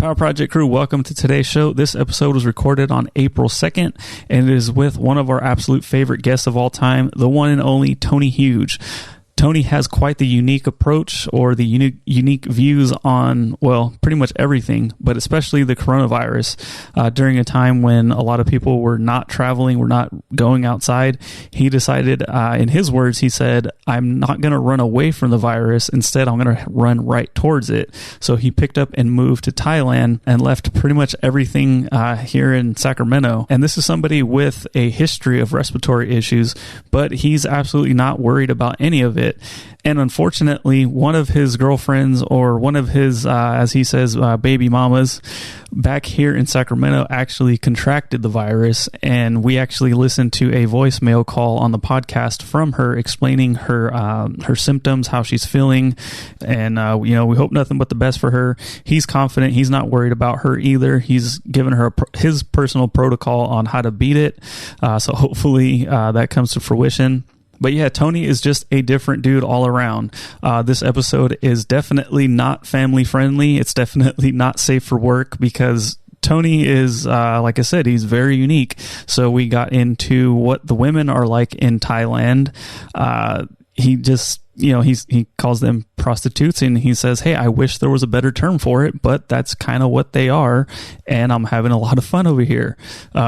Power Project crew, welcome to today's show. This episode was recorded on April 2nd, and it is with one of our absolute favorite guests of all time, the one and only Tony Huge. Tony has quite the unique approach or the unique views on, well, pretty much everything, but especially the coronavirus. During a time when a lot of people were not traveling, were not going outside, he decided, in his words, he said, I'm not going to run away from the virus. Instead, I'm going to run right towards it. So he picked up and moved to Thailand and left pretty much everything here in Sacramento. And this is somebody with a history of respiratory issues, but he's absolutely not worried about any of it. And unfortunately, one of his girlfriends, or one of his, as he says, baby mamas back here in Sacramento actually contracted the virus. And we actually listened to a voicemail call on the podcast from her explaining her symptoms, how she's feeling. And, we hope nothing but the best for her. He's confident. He's not worried about her either. He's given her his personal protocol on how to beat it. So hopefully that comes to fruition. But yeah, Tony is just a different dude all around. This episode is definitely not family friendly. It's definitely not safe for work because Tony is, like I said, he's very unique. So we got into what the women are like in Thailand. He just, he calls them prostitutes, and he says, hey, I wish there was a better term for it, but that's kind of what they are. And I'm having a lot of fun over here.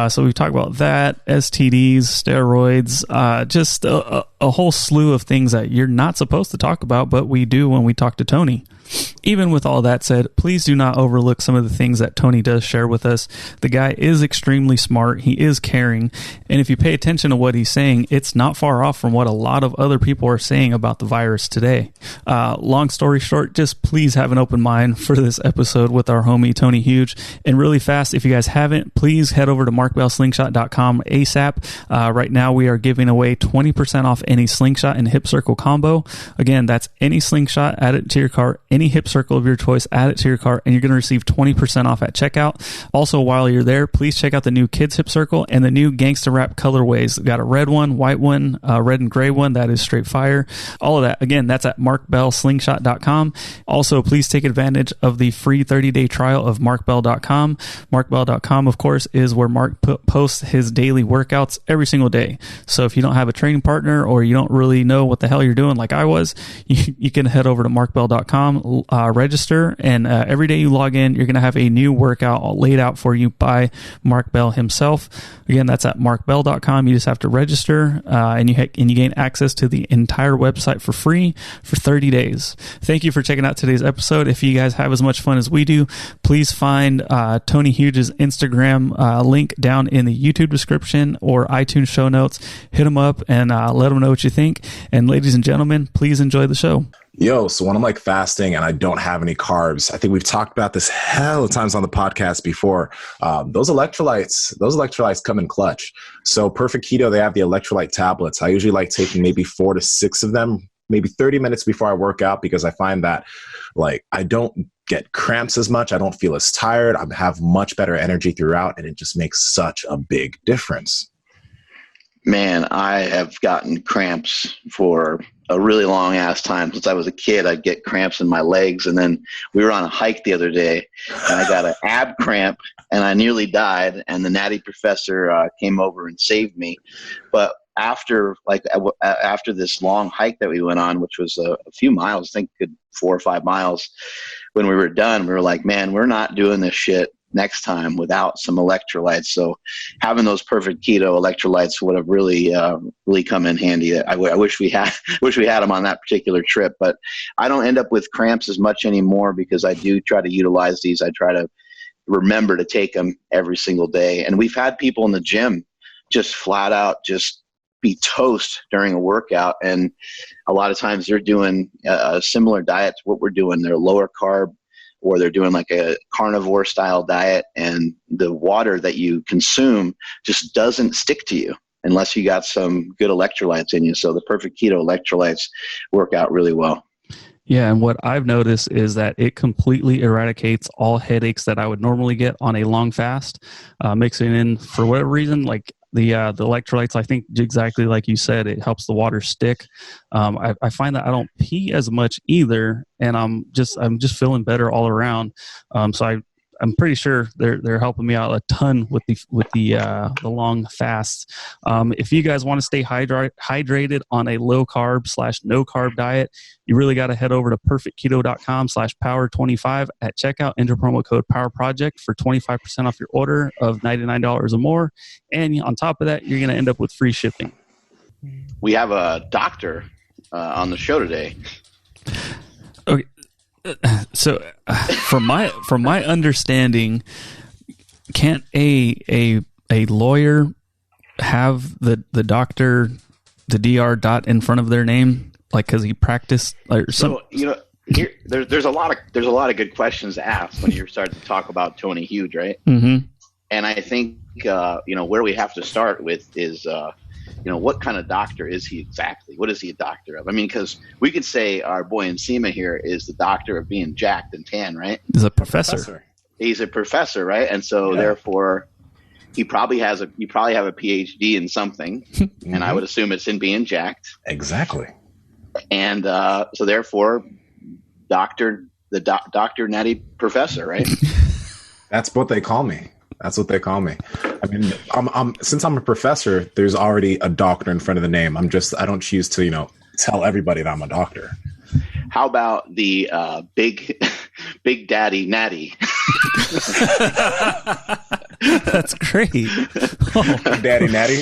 So we talk about that, STDs, steroids, just a whole slew of things that you're not supposed to talk about, but we do when we talk to Tony. Even with all that said, please do not overlook some of the things that Tony does share with us. The guy is extremely smart. He is caring. And if you pay attention to what he's saying, it's not far off from what a lot of other people are saying about the virus today. Long story short, just please have an open mind for this episode with our homie Tony Huge. And really fast, if you guys haven't, please head over to markbellslingshot.com ASAP. Right now, we are giving away 20% off any slingshot and hip circle combo. Again, that's any slingshot, add it to your cart, any hip circle of your choice, add it to your cart, and you're going to receive 20% off at checkout. Also, while you're there, please check out the new kids hip circle and the new gangsta rap colorways. We've got a red one, white one, red and gray one. That is straight fire. All of that, again, that's at markbellslingshot.com. Also, please take advantage of the free 30-day trial of markbell.com. Markbell.com, of course, is where Mark posts his daily workouts every single day. So if you don't have a training partner or you don't really know what the hell you're doing like I was, you can head over to markbell.com, register, and every day you log in, you're going to have a new workout all laid out for you by Mark Bell himself. Again, that's at markbell.com. You just have to register, and you gain access to the entire website for free for 30 days. Thank you for checking out today's episode. If you guys have as much fun as we do, please find Tony Huge's Instagram link down in the YouTube description or iTunes show notes. Hit him up and let him know what you think. And ladies and gentlemen, please enjoy the show. Yo, so when I'm like fasting and I don't have any carbs, I think we've talked about this hell of times on the podcast before. Those electrolytes come in clutch. So Perfect Keto, they have the electrolyte tablets. I usually like taking maybe 4 to 6 of them, maybe 30 minutes before I work out, because I find that like I don't get cramps as much. I don't feel as tired. I have much better energy throughout, and it just makes such a big difference. Man, I have gotten cramps for a really long ass time. Since I was a kid, I'd get cramps in my legs. And then we were on a hike the other day and I got an ab cramp and I nearly died. And the natty professor came over and saved me. But after this long hike that we went on, which was a few miles, I think 4 or 5 miles, when we were done, we were like, man, we're not doing this shit next time without some electrolytes. So having those Perfect Keto electrolytes would have really come in handy. I wish we had them on that particular trip, but I don't end up with cramps as much anymore because I do try to utilize these. I try to remember to take them every single day. And we've had people in the gym just flat out just be toast during a workout. And a lot of times they're doing a similar diet to what we're doing. They're lower carb, or they're doing like a carnivore style diet, and the water that you consume just doesn't stick to you unless you got some good electrolytes in you. So the Perfect Keto electrolytes work out really well. Yeah, and what I've noticed is that it completely eradicates all headaches that I would normally get on a long fast. Mixing in, for whatever reason, like the electrolytes, I think exactly like you said, it helps the water stick. I find that I don't pee as much either, and I'm just feeling better all around. So I'm pretty sure they're helping me out a ton with the long fast. If you guys want to stay hydrated on a low carb / no carb diet, you really got to head over to perfectketo.com/power25 at checkout. Enter promo code Power Project for 25% off your order of $99 or more. And on top of that, you're going to end up with free shipping. We have a doctor on the show today. Okay. So from my understanding, can't a lawyer have the doctor, the DR dot in front of their name, like because he practiced or something? So, there's a lot of good questions to ask when you start to talk about Tony Huge, right? Mm-hmm. And I think where we have to start with is what kind of doctor is he exactly? What is he a doctor of? I mean, because we could say our boy Nsima here is the doctor of being jacked and tan, right? He's a professor. He's a professor, right? And so therefore, you probably have a PhD in something, mm-hmm. and I would assume it's in being jacked. Exactly. And so therefore, Dr. Natty Professor, right? That's what they call me. I mean, since I'm a professor, there's already a doctor in front of the name. I don't choose to, tell everybody that I'm a doctor. How about the Big Daddy Natty? That's great. Oh. Big Daddy Natty?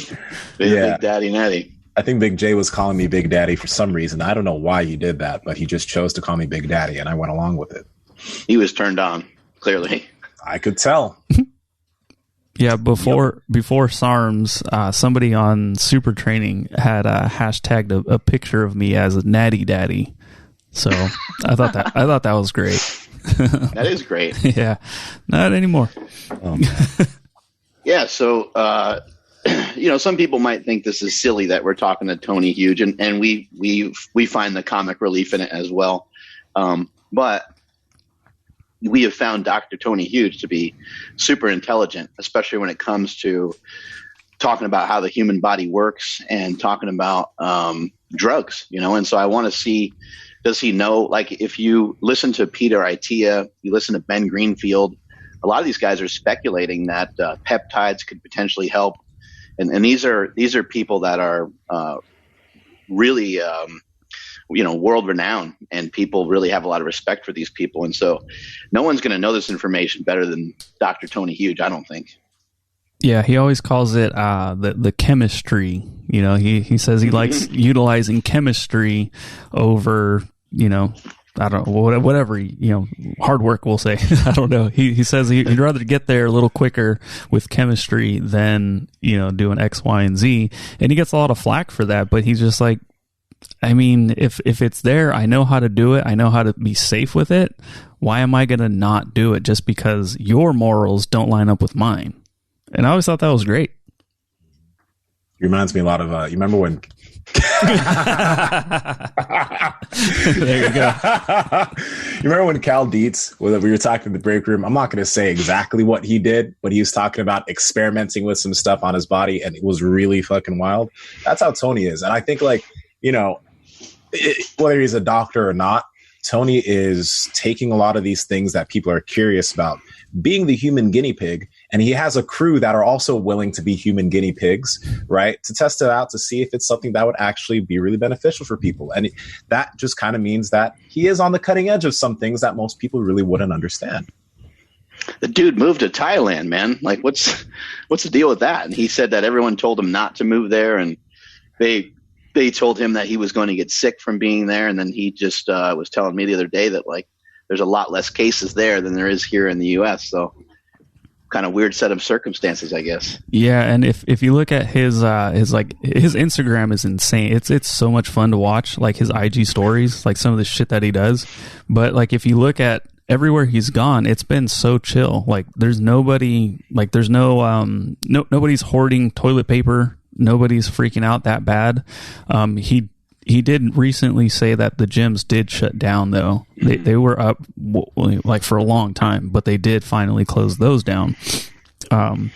Big Daddy Natty. I think Big J was calling me Big Daddy for some reason. I don't know why he did that, but he just chose to call me Big Daddy, and I went along with it. He was turned on, clearly. I could tell. Yeah, before SARMs, somebody on Super Training had hashtagged a picture of me as a Natty Daddy. So I thought that was great. That is great. Yeah, not anymore. Yeah, so some people might think this is silly that we're talking to Tony Huge, and we find the comic relief in it as well. But we have found Dr. Tony Huge to be super intelligent, especially when it comes to talking about how the human body works and talking about drugs, And so I want to see, does he know, like if you listen to Peter Itea, you listen to Ben Greenfield, a lot of these guys are speculating that peptides could potentially help. And these are people that are really world renowned, and people really have a lot of respect for these people. And so no one's going to know this information better than Dr. Tony Huge, I don't think. Yeah, he always calls it the chemistry. He says he likes utilizing chemistry over, I don't know, whatever, hard work, we'll say. I don't know. He says he'd rather get there a little quicker with chemistry than, doing X, Y, and Z. And he gets a lot of flack for that, but he's just like, I mean, if it's there, I know how to do it. I know how to be safe with it. Why am I going to not do it just because your morals don't line up with mine? And I always thought that was great. It reminds me a lot of, you remember when... There you go. You remember when Cal Dietz, we were talking in the break room, I'm not going to say exactly what he did, but he was talking about experimenting with some stuff on his body, and it was really fucking wild. That's how Tony is. And I think whether he's a doctor or not, Tony is taking a lot of these things that people are curious about, being the human guinea pig. And he has a crew that are also willing to be human guinea pigs, right? To test it out, to see if it's something that would actually be really beneficial for people. And that just kind of means that he is on the cutting edge of some things that most people really wouldn't understand. The dude moved to Thailand, man. Like, what's the deal with that? And he said that everyone told him not to move there, and they told him that he was going to get sick from being there. And then he just was telling me the other day that there's a lot less cases there than there is here in the U.S. So kind of weird set of circumstances, I guess. Yeah, and if you look at his Instagram is insane. It's so much fun to watch, like his IG stories, like some of the shit that he does. But like if you look at everywhere he's gone, it's been so chill. Like there's nobody, like there's nobody's hoarding toilet paper. Nobody's freaking out that bad. He did recently say that the gyms did shut down, though. They were up like for a long time, but they did finally close those down. And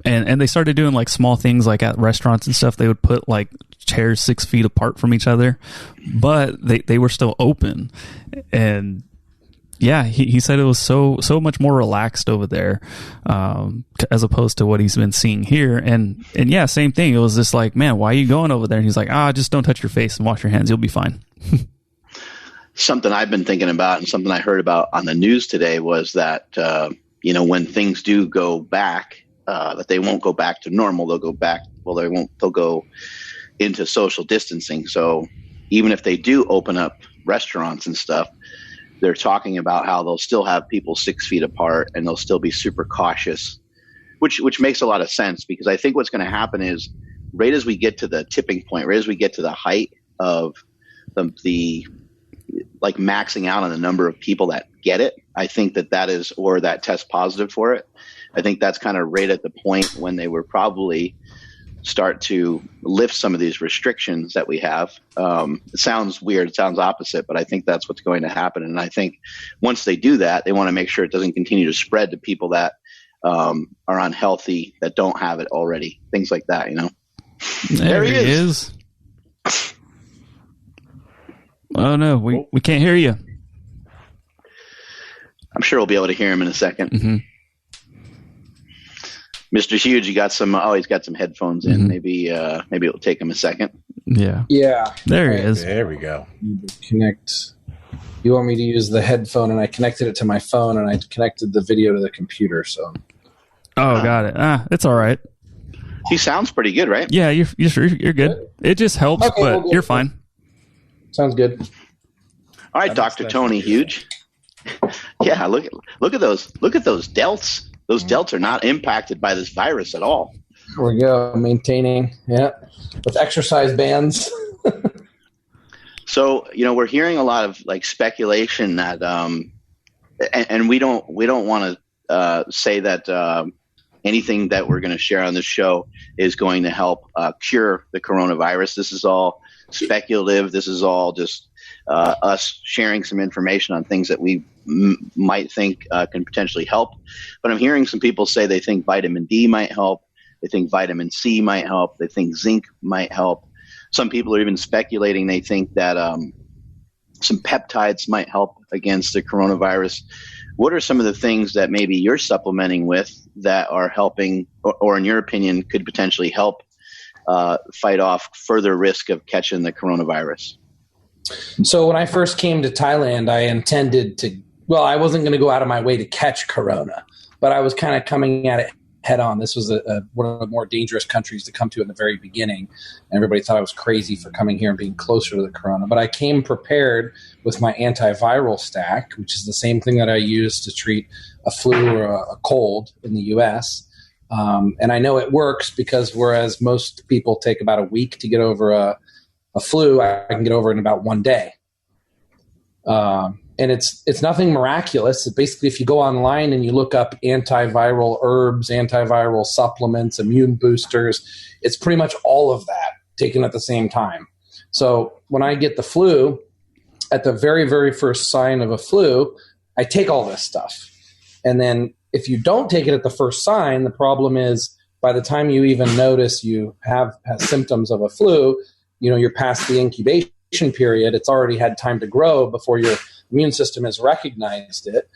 they started doing like small things, like at restaurants and stuff. They would put like chairs 6 feet apart from each other, but they were still open. And Yeah, he said it was so much more relaxed over there, as opposed to what he's been seeing here. And yeah, same thing. It was just like, man, why are you going over there? And he's like, just don't touch your face and wash your hands. You'll be fine. Something I've been thinking about and something I heard about on the news today was that, when things do go back, that they won't go back to normal. They'll go back. Well, they'll go into social distancing. So even if they do open up restaurants and stuff, they're talking about how they'll still have people 6 feet apart and they'll still be super cautious, which makes a lot of sense, because I think what's going to happen is right as we get to the tipping point, right as we get to the height of the like maxing out on the number of people that get it, I think that is, or that test positive for it. I think that's kind of right at the point when they were probably start to lift some of these restrictions that we have. It sounds weird. It sounds opposite, but I think that's what's going to happen. And I think once they do that, they want to make sure it doesn't continue to spread to people that are unhealthy, that don't have it already. Things like that, There he is. Oh no, we can't hear you. I'm sure we'll be able to hear him in a second. Mm-hmm. Mr. Huge, you got some. Oh, he's got some headphones in. Mm-hmm. Maybe it'll take him a second. Yeah. There he is. There we go. Connect. You want me to use the headphone, and I connected it to my phone, and I connected the video to the computer. So. Oh, got it. It's all right. He sounds pretty good, right? Yeah, you're good. It just helps, okay, but you're fine. Sounds good. All right, Dr. Tony Huge. Yeah, look at those. Look at those delts. Those delts are not impacted by this virus at all. Here we go. Maintaining, with exercise bands. So, we're hearing a lot of like speculation that, and we don't want to say that anything that we're going to share on this show is going to help cure the coronavirus. This is all speculative. This is all just us sharing some information on things that we might think can potentially help. But I'm hearing some people say they think vitamin D might help. They think vitamin C might help. They think zinc might help. Some people are even speculating they think that some peptides might help against the coronavirus. What are some of the things that maybe you're supplementing with that are helping, or in your opinion, could potentially help fight off further risk of catching the coronavirus? So when I first came to Thailand, I intended to, I wasn't going to go out of my way to catch corona, but I was kind of coming at it head on. This was one of the more dangerous countries to come to in the very beginning. And everybody thought I was crazy for coming here and being closer to the corona. But I came prepared with my antiviral stack, which is the same thing that I use to treat a flu or a cold in the U.S. And I know it works because whereas most people take about a week to get over a flu, I can get over it in about 1 day. And it's nothing miraculous. Basically, if you go online and you look up antiviral herbs, antiviral supplements, immune boosters, it's pretty much all of that taken at the same time. So when I get the flu, at the very, very first sign of a flu, I take all this stuff. And then if you don't take it at the first sign, the problem is by the time you even notice you have symptoms of a flu, you're past the incubation period. It's already had time to grow before your immune system has recognized it.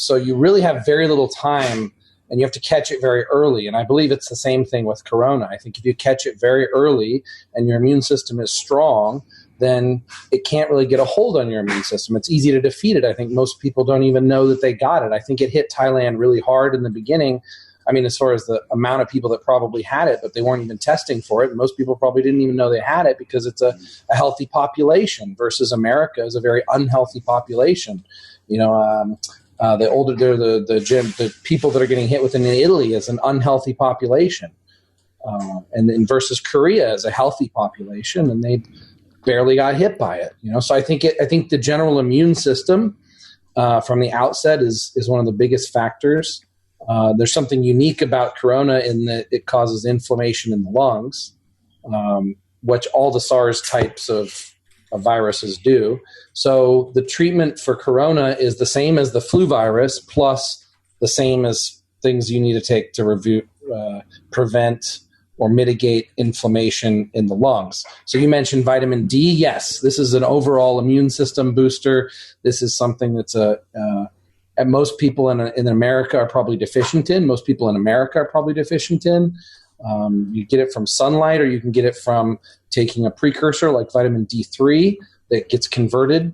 So you really have very little time, and you have to catch it very early. And I believe it's the same thing with corona. I think if you catch it very early and your immune system is strong, then it can't really get a hold on your immune system. It's easy to defeat it. I think most people don't even know that they got it. I think it hit Thailand really hard in the beginning. I mean, as far as the amount of people that probably had it, but they weren't even testing for it. And most people probably didn't even know they had it because it's a healthy population versus America is a very unhealthy population. The people that are getting hit with it in Italy is an unhealthy population. And then versus Korea is a healthy population, and they barely got hit by it. So I think the general immune system from the outset is one of the biggest factors. There's something unique about corona in that it causes inflammation in the lungs, which all the SARS types of viruses do. So the treatment for corona is the same as the flu virus, plus the same as things you need to take to prevent or mitigate inflammation in the lungs. So you mentioned vitamin D. Yes, this is an overall immune system booster. This is something that's most people in America are probably deficient in. Most people in America are probably deficient in. You get it from sunlight, or you can get it from taking a precursor like vitamin D3 that gets converted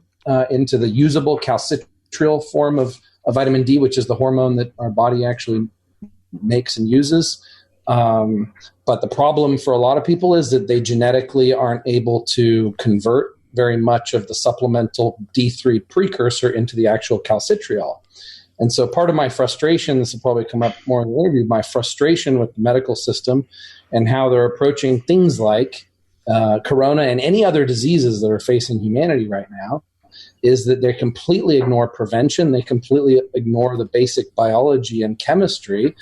into the usable calcitriol form of vitamin D, which is the hormone that our body actually makes and uses. But the problem for a lot of people is that they genetically aren't able to convert very much of the supplemental D3 precursor into the actual calcitriol. And so part of my frustration, this will probably come up more in the interview, my frustration with the medical system and how they're approaching things like corona and any other diseases that are facing humanity right now, is that they completely ignore prevention. They completely ignore the basic biology and chemistry.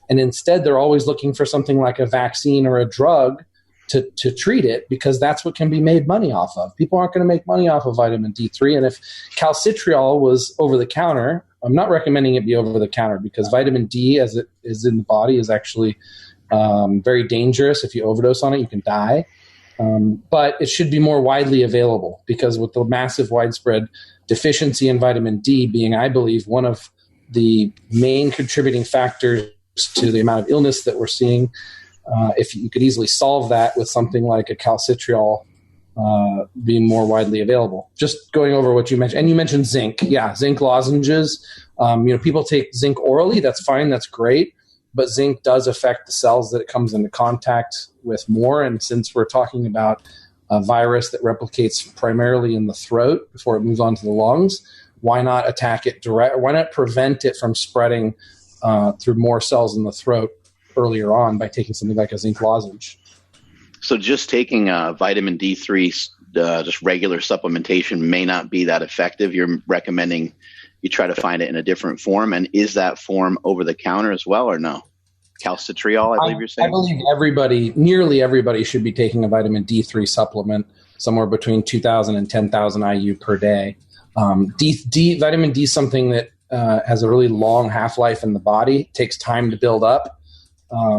And instead, they're always looking for something like a vaccine or a drug to treat it, because that's what can be made money off of. People aren't going to make money off of vitamin D3. And if calcitriol was over the counter, I'm not recommending it be over the counter, because vitamin D, as it is in the body, is actually very dangerous. If you overdose on it, you can die. But it should be more widely available, because with the massive widespread deficiency in vitamin D being, I believe, one of the main contributing factors to the amount of illness that we're seeing, if you could easily solve that with something like a calcitriol being more widely available. Just going over what you mentioned, and you mentioned zinc. Yeah, zinc lozenges. People take zinc orally. That's fine. That's great. But zinc does affect the cells that it comes into contact with more. And since we're talking about a virus that replicates primarily in the throat before it moves on to the lungs, why not attack it direct? Why not prevent it from spreading through more cells in the throat earlier on by taking something like a zinc lozenge? So just taking vitamin D3, just regular supplementation may not be that effective. You're recommending you try to find it in a different form. And is that form over the counter as well, or no? Calcitriol, I believe you're saying? I believe nearly everybody should be taking a vitamin D3 supplement, somewhere between 2,000 and 10,000 IU per day. Vitamin D is something that has a really long half-life in the body. It takes time to build up.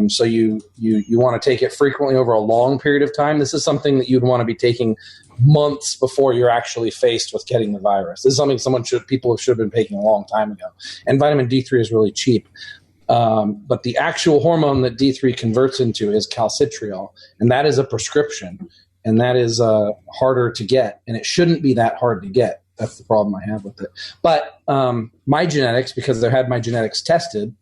So you want to take it frequently over a long period of time. This is something that you'd want to be taking months before you're actually faced with getting the virus. This is something people should have been taking a long time ago. And vitamin D3 is really cheap. But the actual hormone that D3 converts into is calcitriol, and that is a prescription, and that is harder to get, and it shouldn't be that hard to get. That's the problem I have with it. But my genetics, because I've had my genetics tested,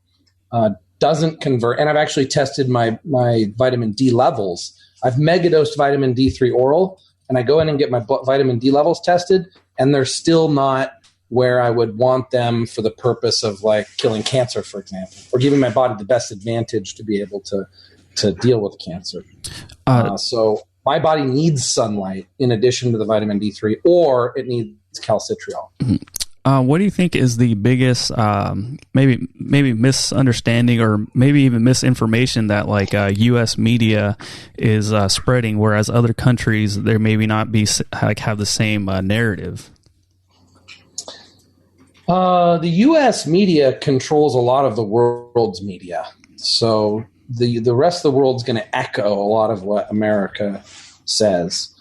doesn't convert, and I've actually tested my vitamin D levels. I've megadosed vitamin D3 oral, and I go in and get my vitamin D levels tested, and they're still not where I would want them for the purpose of like killing cancer, for example, or giving my body the best advantage to be able to deal with cancer. So my body needs sunlight in addition to the vitamin D3, or it needs calcitriol. Mm-hmm. What do you think is the biggest maybe misunderstanding or maybe even misinformation that like U.S. media is spreading, whereas other countries there maybe not be have the same narrative? The U.S. media controls a lot of the world's media, so the rest of the world's going to echo a lot of what America says.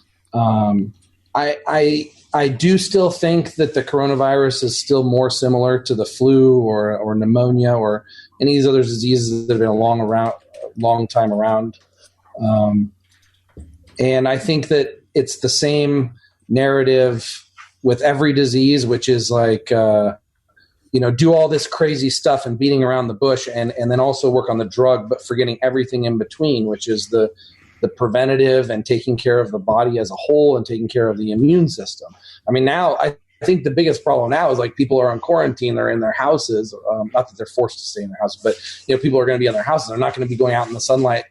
I do still think that the coronavirus is still more similar to the flu or pneumonia or any of these other diseases that have been a long time around. And I think that it's the same narrative with every disease, which is like, do all this crazy stuff and beating around the bush and then also work on the drug, but forgetting everything in between, which is the preventative and taking care of the body as a whole and taking care of the immune system. I mean, now I think the biggest problem now is like people are on quarantine, they're in their houses, not that they're forced to stay in their houses, but people are going to be in their houses. They're not going to be going out in the sunlight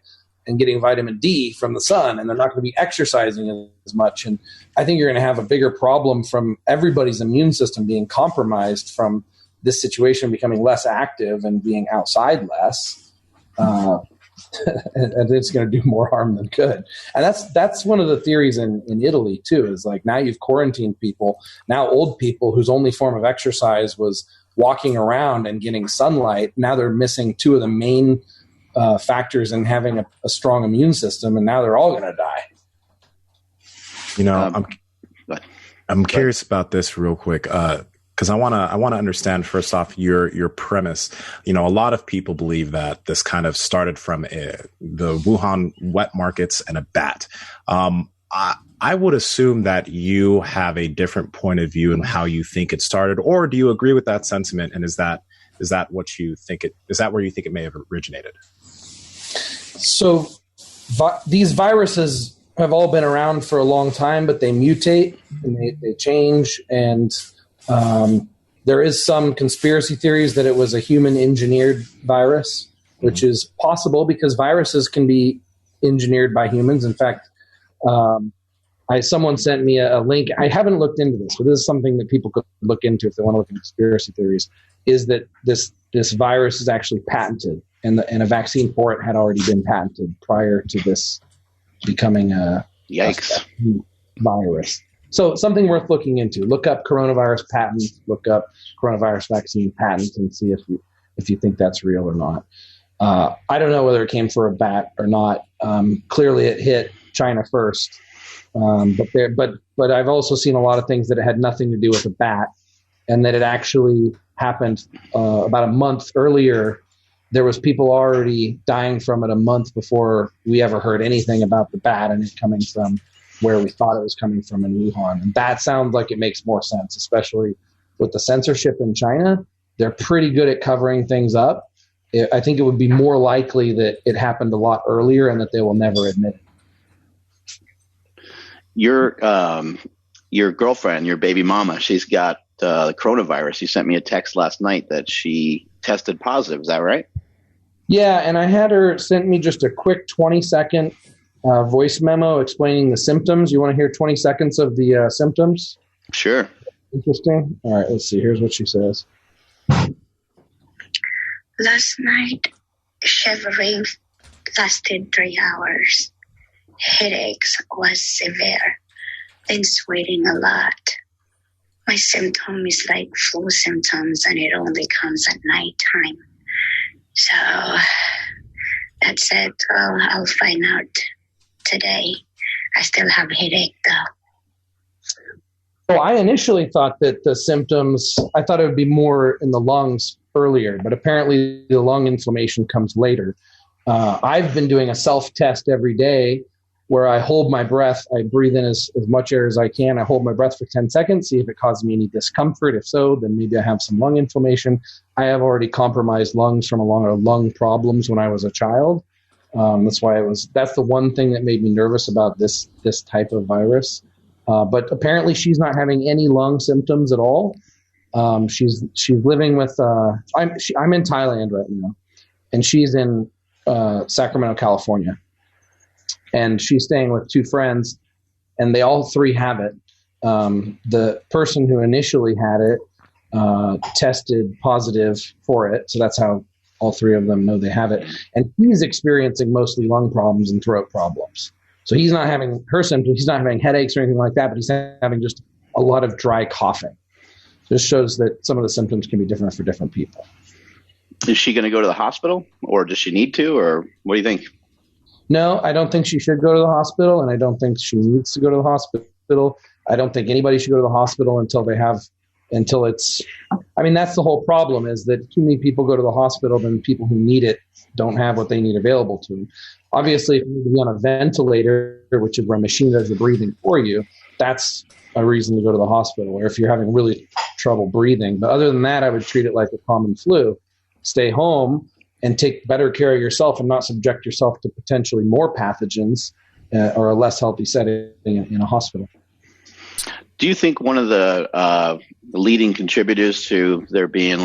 and getting vitamin D from the sun, and they're not going to be exercising as much. And I think you're going to have a bigger problem from everybody's immune system being compromised from this situation, becoming less active and being outside less. And it's going to do more harm than good. And that's one of the theories in Italy too, is like now you've quarantined people, now old people whose only form of exercise was walking around and getting sunlight. Now they're missing two of the main factors in having a strong immune system, and now they're all going to die. You know, I'm curious about this real quick. Because I want to understand first off your premise. You know, a lot of people believe that this kind of started from the Wuhan wet markets and a bat. I would assume that you have a different point of view in how you think it started, or do you agree with that sentiment? And is that what you think is that where you think it may have originated? So these viruses have all been around for a long time, but they mutate and they change. And there is some conspiracy theories that it was a human engineered virus, which is possible because viruses can be engineered by humans. In fact, someone sent me a link. I haven't looked into this, but this is something that people could look into if they want to look at conspiracy theories, is that this virus is actually patented, and a vaccine for it had already been patented prior to this becoming a virus. So something worth looking into. Look up coronavirus patent, look up coronavirus vaccine patent, and see if you think that's real or not. I don't know whether it came from a bat or not. Clearly it hit China first. But I've also seen a lot of things that it had nothing to do with a bat, and that it actually happened about a month earlier. There was people already dying from it a month before we ever heard anything about the bat and it coming from where we thought it was coming from in Wuhan. And that sounds like it makes more sense, especially with the censorship in China. They're pretty good at covering things up. I think it would be more likely that it happened a lot earlier and that they will never admit it. Your girlfriend, your baby mama, she's got the coronavirus. You sent me a text last night that she tested positive. Is that right? Yeah, and I had her send me just a quick 20-second voice memo explaining the symptoms. You want to hear 20 seconds of the symptoms? Sure. Interesting. All right, let's see. Here's what she says. Last night, shivering lasted 3 hours. Headaches was severe, then sweating a lot. My symptom is like flu symptoms, and it only comes at nighttime. So that's it. Well, I'll find out today. I still have a headache, though. Well, I initially thought that the symptoms, I thought it would be more in the lungs earlier, but apparently the lung inflammation comes later. I've been doing a self-test every day where I hold my breath. I breathe in as much air as I can. I hold my breath for 10 seconds, see if it causes me any discomfort. If so, then maybe I have some lung inflammation. I have already compromised lungs from a lot of lung problems when I was a child. That's the one thing that made me nervous about this type of virus. But apparently she's not having any lung symptoms at all. She's living with, I'm in Thailand right now, and she's in Sacramento, California. And she's staying with two friends, and they all three have it. The person who initially had it tested positive for it, so that's how all three of them know they have it. And he's experiencing mostly lung problems and throat problems. So he's not having her symptoms. He's not having headaches or anything like that, but he's having just a lot of dry coughing. This shows that some of the symptoms can be different for different people. Is she going to go to the hospital, or does she need to, or what do you think? No, I don't think she should go to the hospital, and I don't think she needs to go to the hospital. I don't think anybody should go to the hospital until that's the whole problem, is that too many people go to the hospital, then people who need it don't have what they need available to them. Obviously, if you need to be on a ventilator, which is where a machine does the breathing for you, that's a reason to go to the hospital, or if you're having really trouble breathing. But other than that, I would treat it like a common flu. Stay home and take better care of yourself and not subject yourself to potentially more pathogens or a less healthy setting in a hospital. Do you think one of the leading contributors to there being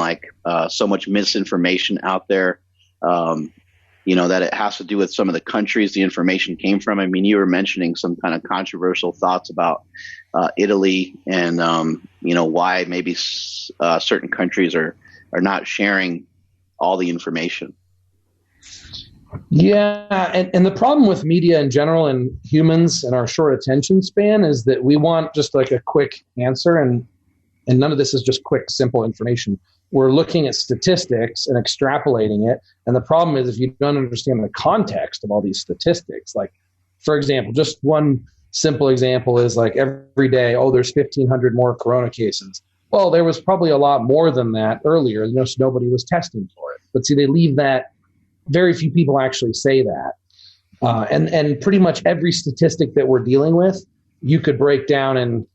so much misinformation out there, that it has to do with some of the countries the information came from? I mean, you were mentioning some kind of controversial thoughts about Italy and, why maybe certain countries are not sharing all the information. Yeah, and the problem with media in general and humans and our short attention span is that we want just like a quick answer. And and none of this is just quick, simple information. We're looking at statistics and extrapolating it. And the problem is if you don't understand the context of all these statistics, like, for example, just one simple example is like every day, there's 1,500 more corona cases. Well, there was probably a lot more than that earlier. So nobody was testing for it. But see, they leave that. Very few people actually say that. And pretty much every statistic that we're dealing with, you could break down and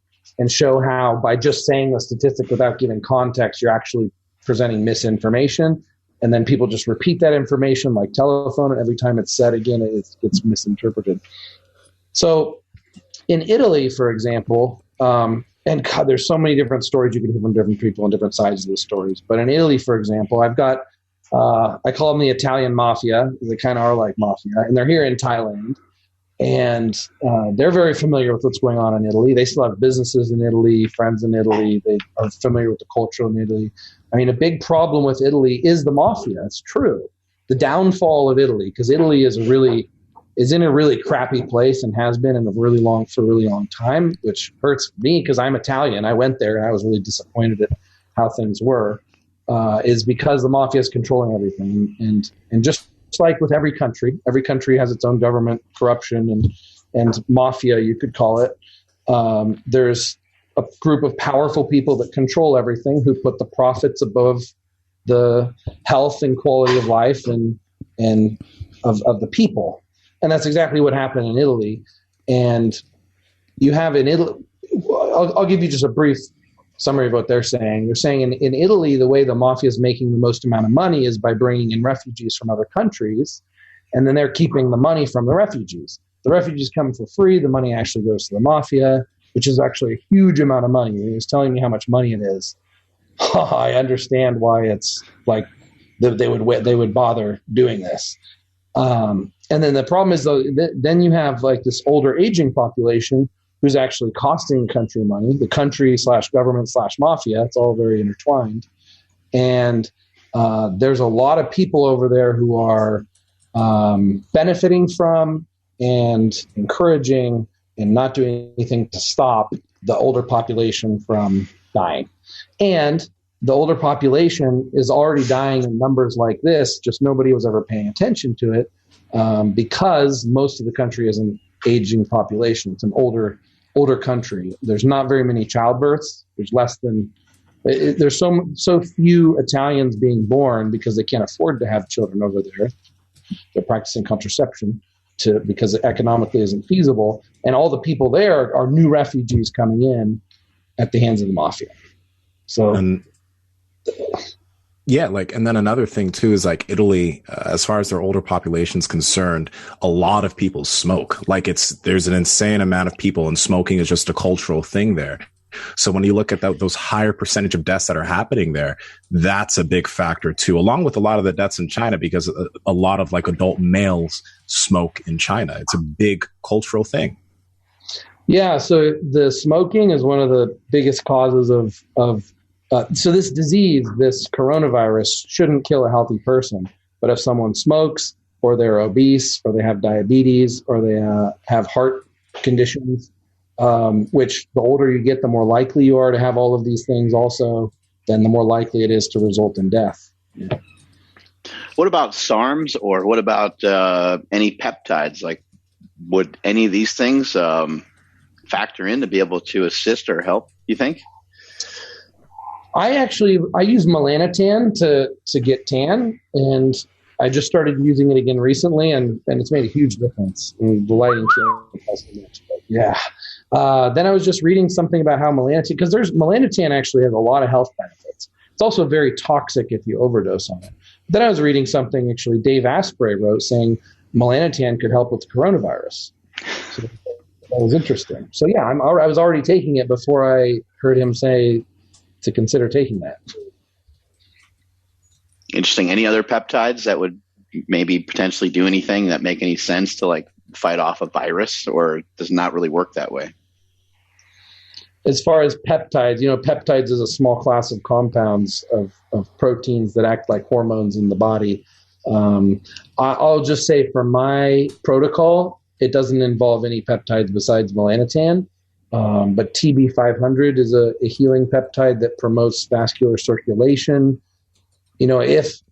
show how by just saying the statistic without giving context, you're actually presenting misinformation. And then people just repeat that information like telephone, and every time it's said again, it gets misinterpreted. So in Italy, for example, and God, there's so many different stories you can hear from different people and different sides of the stories. But in Italy, for example, I've got, I call them the Italian mafia. They kind of are like mafia, and they're here in Thailand. And they're very familiar with what's going on in Italy. They still have businesses in Italy, friends in Italy. They are familiar with the culture in Italy. I mean, a big problem with Italy is the mafia. It's true. The downfall of Italy, because Italy is in a really crappy place and has been for a really long time, which hurts me because I'm Italian. I went there and I was really disappointed at how things were, is because the mafia is controlling everything. And just like with every country has its own government corruption and mafia, you could call it. There's a group of powerful people that control everything, who put the profits above the health and quality of life and of the people. And that's exactly what happened in Italy. And you have in Italy, I'll give you just a brief summary of what they're saying. They're saying in Italy, the way the mafia is making the most amount of money is by bringing in refugees from other countries, and then they're keeping the money from the refugees. The refugees come for free. The money actually goes to the mafia, which is actually a huge amount of money. He was telling me how much money it is. I understand why it's like they would bother doing this. And then the problem is, though, then you have like this older aging population who's actually costing the country money, the country / government / mafia. It's all very intertwined. And there's a lot of people over there who are benefiting from and encouraging and not doing anything to stop the older population from dying. And the older population is already dying in numbers like this, just nobody was ever paying attention to it, because most of the country is an aging population. It's an older country. There's not very many childbirths. There's so few Italians being born because they can't afford to have children over there. They're practicing contraception because it economically isn't feasible. And all the people there are new refugees coming in at the hands of the mafia. So, and then another thing too is like Italy, as far as their older population is concerned, a lot of people smoke. Like there's an insane amount of people, and smoking is just a cultural thing there. So when you look at those higher percentage of deaths that are happening there, that's a big factor too, along with a lot of the deaths in China, because a lot of like adult males smoke in China. It's a big cultural thing. Yeah. So the smoking is one of the biggest causes of so this disease, this coronavirus, shouldn't kill a healthy person. But if someone smokes, or they're obese, or they have diabetes, or they have heart conditions, which the older you get, the more likely you are to have all of these things also, then the more likely it is to result in death. Yeah. What about SARMs, or what about any peptides? Like, would any of these things factor in to be able to assist or help, you think? I use melanotan to get tan, and I just started using it again recently, and it's made a huge difference. And the lighting change. Yeah. Then I was just reading something about how because melanotan actually has a lot of health benefits. It's also very toxic if you overdose on it. Then I was reading something actually Dave Asprey wrote saying melanotan could help with the coronavirus. So that was interesting. So yeah, I was already taking it before I heard him say to consider taking that. Interesting. Any other peptides that would maybe potentially do anything that make any sense to like fight off a virus, or does not really work that way? As far as peptides, peptides is a small class of compounds of proteins that act like hormones in the body. I'll just say for my protocol, it doesn't involve any peptides besides melanotan. But TB500 is a healing peptide that promotes vascular circulation. If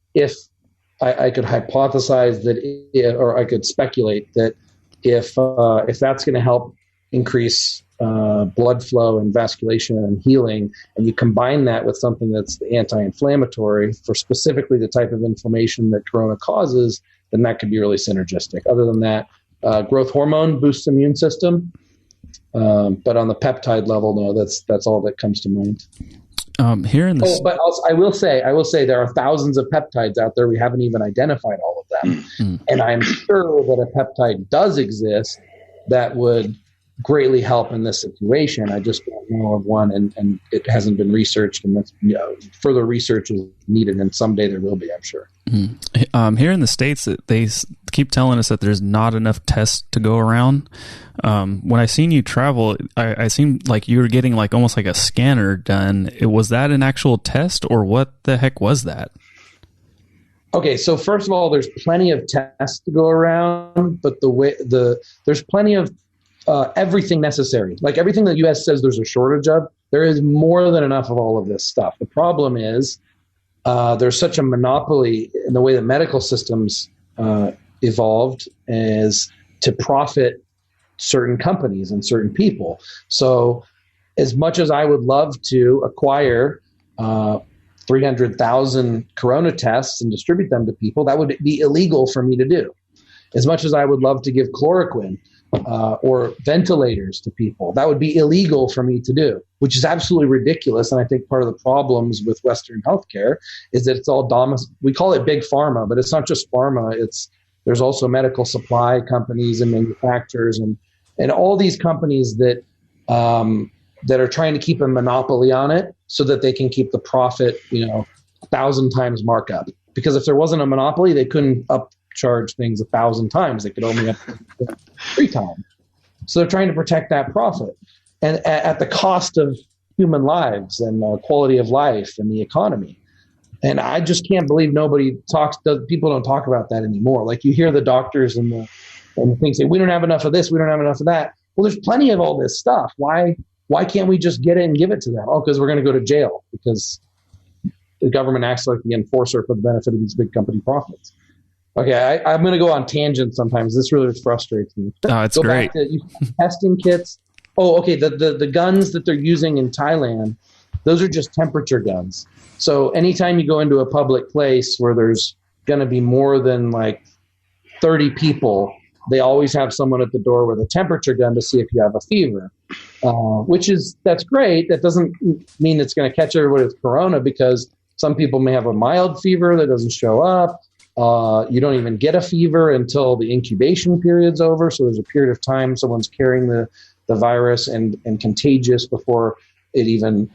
I could hypothesize that, or I could speculate that if that's going to help increase blood flow and vasculation and healing, and you combine that with something that's the anti-inflammatory for specifically the type of inflammation that corona causes, then that could be really synergistic. Other than that, growth hormone boosts immune system, but on the peptide level, no, that's all that comes to mind. Here in the but also, I will say there are thousands of peptides out there. We haven't even identified all of them, and I'm sure that a peptide does exist that would greatly help in this situation. I just don't know of one, and it hasn't been researched, and that's, further research is needed, and someday there will be, I'm sure. Here in the States, they keep telling us that there's not enough tests to go around. When I seen you travel, I seemed like you were getting like almost like a scanner done. Was that an actual test, or what the heck was that? Okay, so first of all, there's plenty of tests to go around, but there's plenty of everything necessary. Like everything the U.S. says there's a shortage of, there is more than enough of all of this stuff. The problem is there's such a monopoly in the way that medical systems evolved as to profit certain companies and certain people. So as much as I would love to acquire 300,000 corona tests and distribute them to people, that would be illegal for me to do. As much as I would love to give chloroquine or ventilators to people, that would be illegal for me to do, which is absolutely ridiculous. And I think part of the problems with Western healthcare is that it's all we call it big pharma, but it's not just pharma. There's also medical supply companies and manufacturers and all these companies that are trying to keep a monopoly on it so that they can keep the profit, 1,000 times markup. Because if there wasn't a monopoly, they couldn't upcharge things 1,000 times. They could only up 3 times. So they're trying to protect that profit, and at the cost of human lives and quality of life and the economy. And I just can't believe people don't talk about that anymore. Like you hear the doctors and the things say, we don't have enough of this, we don't have enough of that. Well, there's plenty of all this stuff. Why can't we just get it and give it to them? Oh, because we're going to go to jail because the government acts like the enforcer for the benefit of these big company profits. Okay, I'm going to go on tangents sometimes. This really frustrates me. Oh, it's great. Back to testing kits. Oh, okay, the guns that they're using in Thailand, those are just temperature guns. So anytime you go into a public place where there's going to be more than like 30 people, they always have someone at the door with a temperature gun to see if you have a fever, that's great. That doesn't mean it's going to catch everybody with corona, because some people may have a mild fever that doesn't show up. You don't even get a fever until the incubation period's over. So there's a period of time someone's carrying the virus and contagious before it even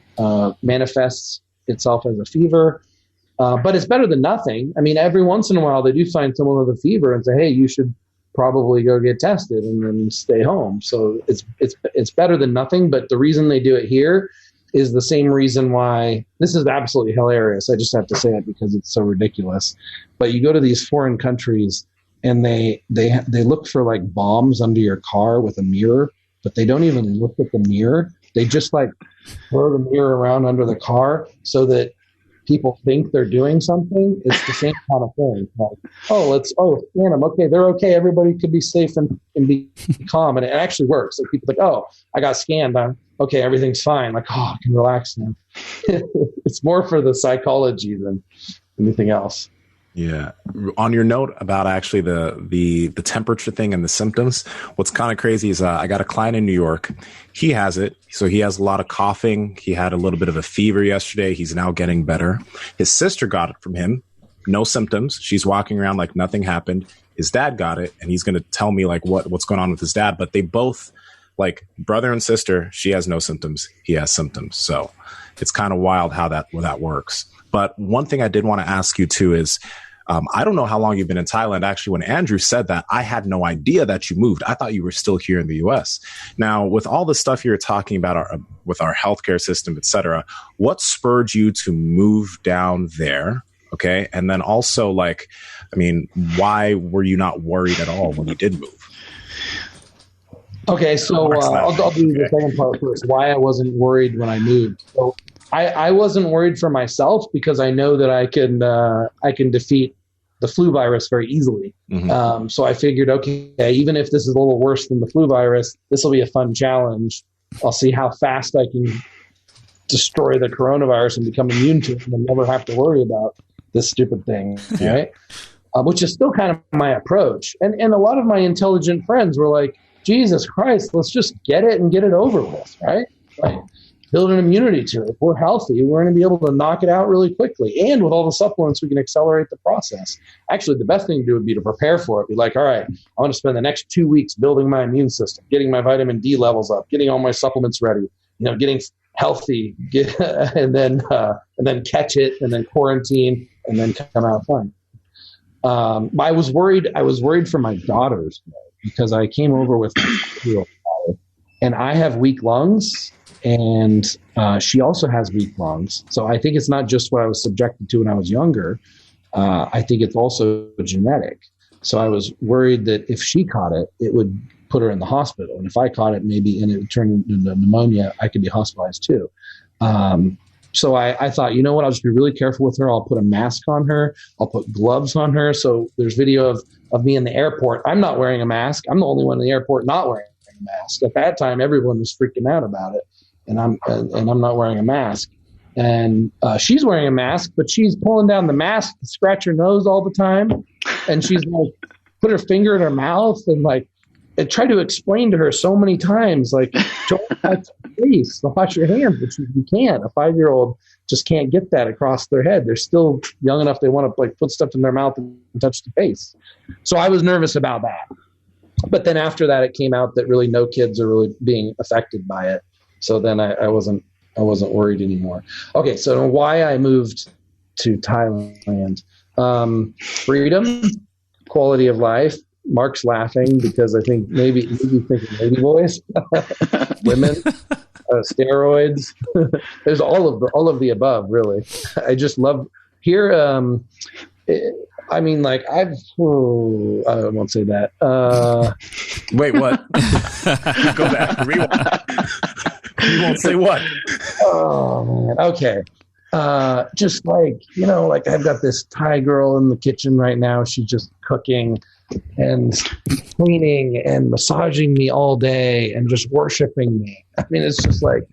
manifests itself as a fever. But it's better than nothing. I mean, every once in a while they do find someone with a fever and say, hey, you should probably go get tested and then stay home. So it's better than nothing. But the reason they do it here is the same reason why this is absolutely hilarious. I just have to say it because it's so ridiculous. But you go to these foreign countries and they look for like bombs under your car with a mirror, but they don't even look at the mirror. They just like throw the mirror around under the car so that people think they're doing something. It's the same kind of thing. Like, scan them. Okay, they're okay. Everybody could be safe and be calm. And it actually works. Like people are like, I got scanned. Okay, everything's fine. Like, I can relax now. It's more for the psychology than anything else. Yeah. On your note about actually the temperature thing and the symptoms, what's kind of crazy is I got a client in New York. He has it. So he has a lot of coughing. He had a little bit of a fever yesterday. He's now getting better. His sister got it from him. No symptoms. She's walking around like nothing happened. His dad got it, and he's going to tell me like what's going on with his dad. But they both, like brother and sister, she has no symptoms. He has symptoms. So it's kind of wild how that works. But one thing I did want to ask you too is, I don't know how long you've been in Thailand. Actually, when Andrew said that, I had no idea that you moved. I thought you were still here in the U.S. Now, with all the stuff you're talking about with our healthcare system, et cetera, what spurred you to move down there? Okay. And then also, why were you not worried at all when you did move? Okay, so I'll do the second part first. Why I wasn't worried when I moved. So I wasn't worried for myself because I know that I can defeat the flu virus very easily. Mm-hmm. So I figured, okay, even if this is a little worse than the flu virus, this will be a fun challenge. I'll see how fast I can destroy the coronavirus and become immune to it and never have to worry about this stupid thing, right? Which is still kind of my approach. And a lot of my intelligent friends were like, Jesus Christ, let's just get it and get it over with, right? Like, build an immunity to it. If we're healthy, we're going to be able to knock it out really quickly. And with all the supplements, we can accelerate the process. Actually, the best thing to do would be to prepare for it. Be like, all right, I want to spend the next 2 weeks building my immune system, getting my vitamin D levels up, getting all my supplements ready, getting healthy, and then catch it, and then quarantine, and then come out fine. I was worried for my daughters because I came over with my 5-year-old daughter, and I have weak lungs. And she also has weak lungs. So I think it's not just what I was subjected to when I was younger. I think it's also genetic. So I was worried that if she caught it, it would put her in the hospital. And if I caught it, maybe, and it would turn into pneumonia, I could be hospitalized too. So I thought, you know what, I'll just be really careful with her. I'll put a mask on her. I'll put gloves on her. So there's video of me in the airport. I'm not wearing a mask. I'm the only one in the airport not wearing a mask. At that time, everyone was freaking out about it. And I'm not wearing a mask, and she's wearing a mask, but she's pulling down the mask to scratch her nose all the time, and she's like put her finger in her mouth and like I tried to explain to her so many times, like don't touch your face, wash your hands, but you can't. A 5-year-old just can't get that across their head. They're still young enough; they want to like put stuff in their mouth and touch the face. So I was nervous about that, but then after that, it came out that really no kids are really being affected by it. So then I wasn't worried anymore. Okay, so why I moved to Thailand? Freedom, quality of life. Mark's laughing because I think maybe thinking lady boys, women, steroids. There's all of the above, really. I just love here. I mean, like I won't say that. Wait, what? Go back. Rewind. You won't say what? Oh man. Okay. Just like, like I've got this Thai girl in the kitchen right now. She's just cooking and cleaning and massaging me all day and just worshiping me. I mean, it's just like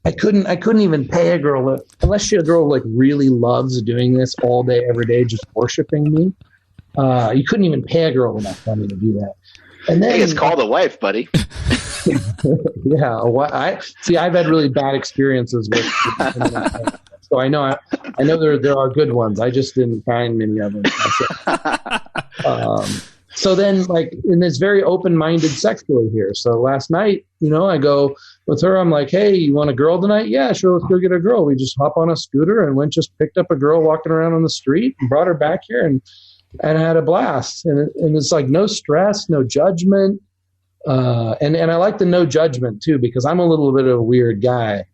I couldn't even pay a girl unless a girl like really loves doing this all day, every day, just worshiping me. You couldn't even pay a girl enough money to do that. And then it's called a wife, buddy. Yeah, I've had really bad experiences with. So I know there are good ones. I just didn't find many of them. So then, like, and it's very open-minded sexually here. So last night, I go with her. I'm like, hey, you want a girl tonight? Yeah, sure. Let's go get a girl. We just hop on a scooter and just picked up a girl walking around on the street and brought her back here and had a blast. And it's like no stress, no judgment. And I like the no judgment too, because I'm a little bit of a weird guy.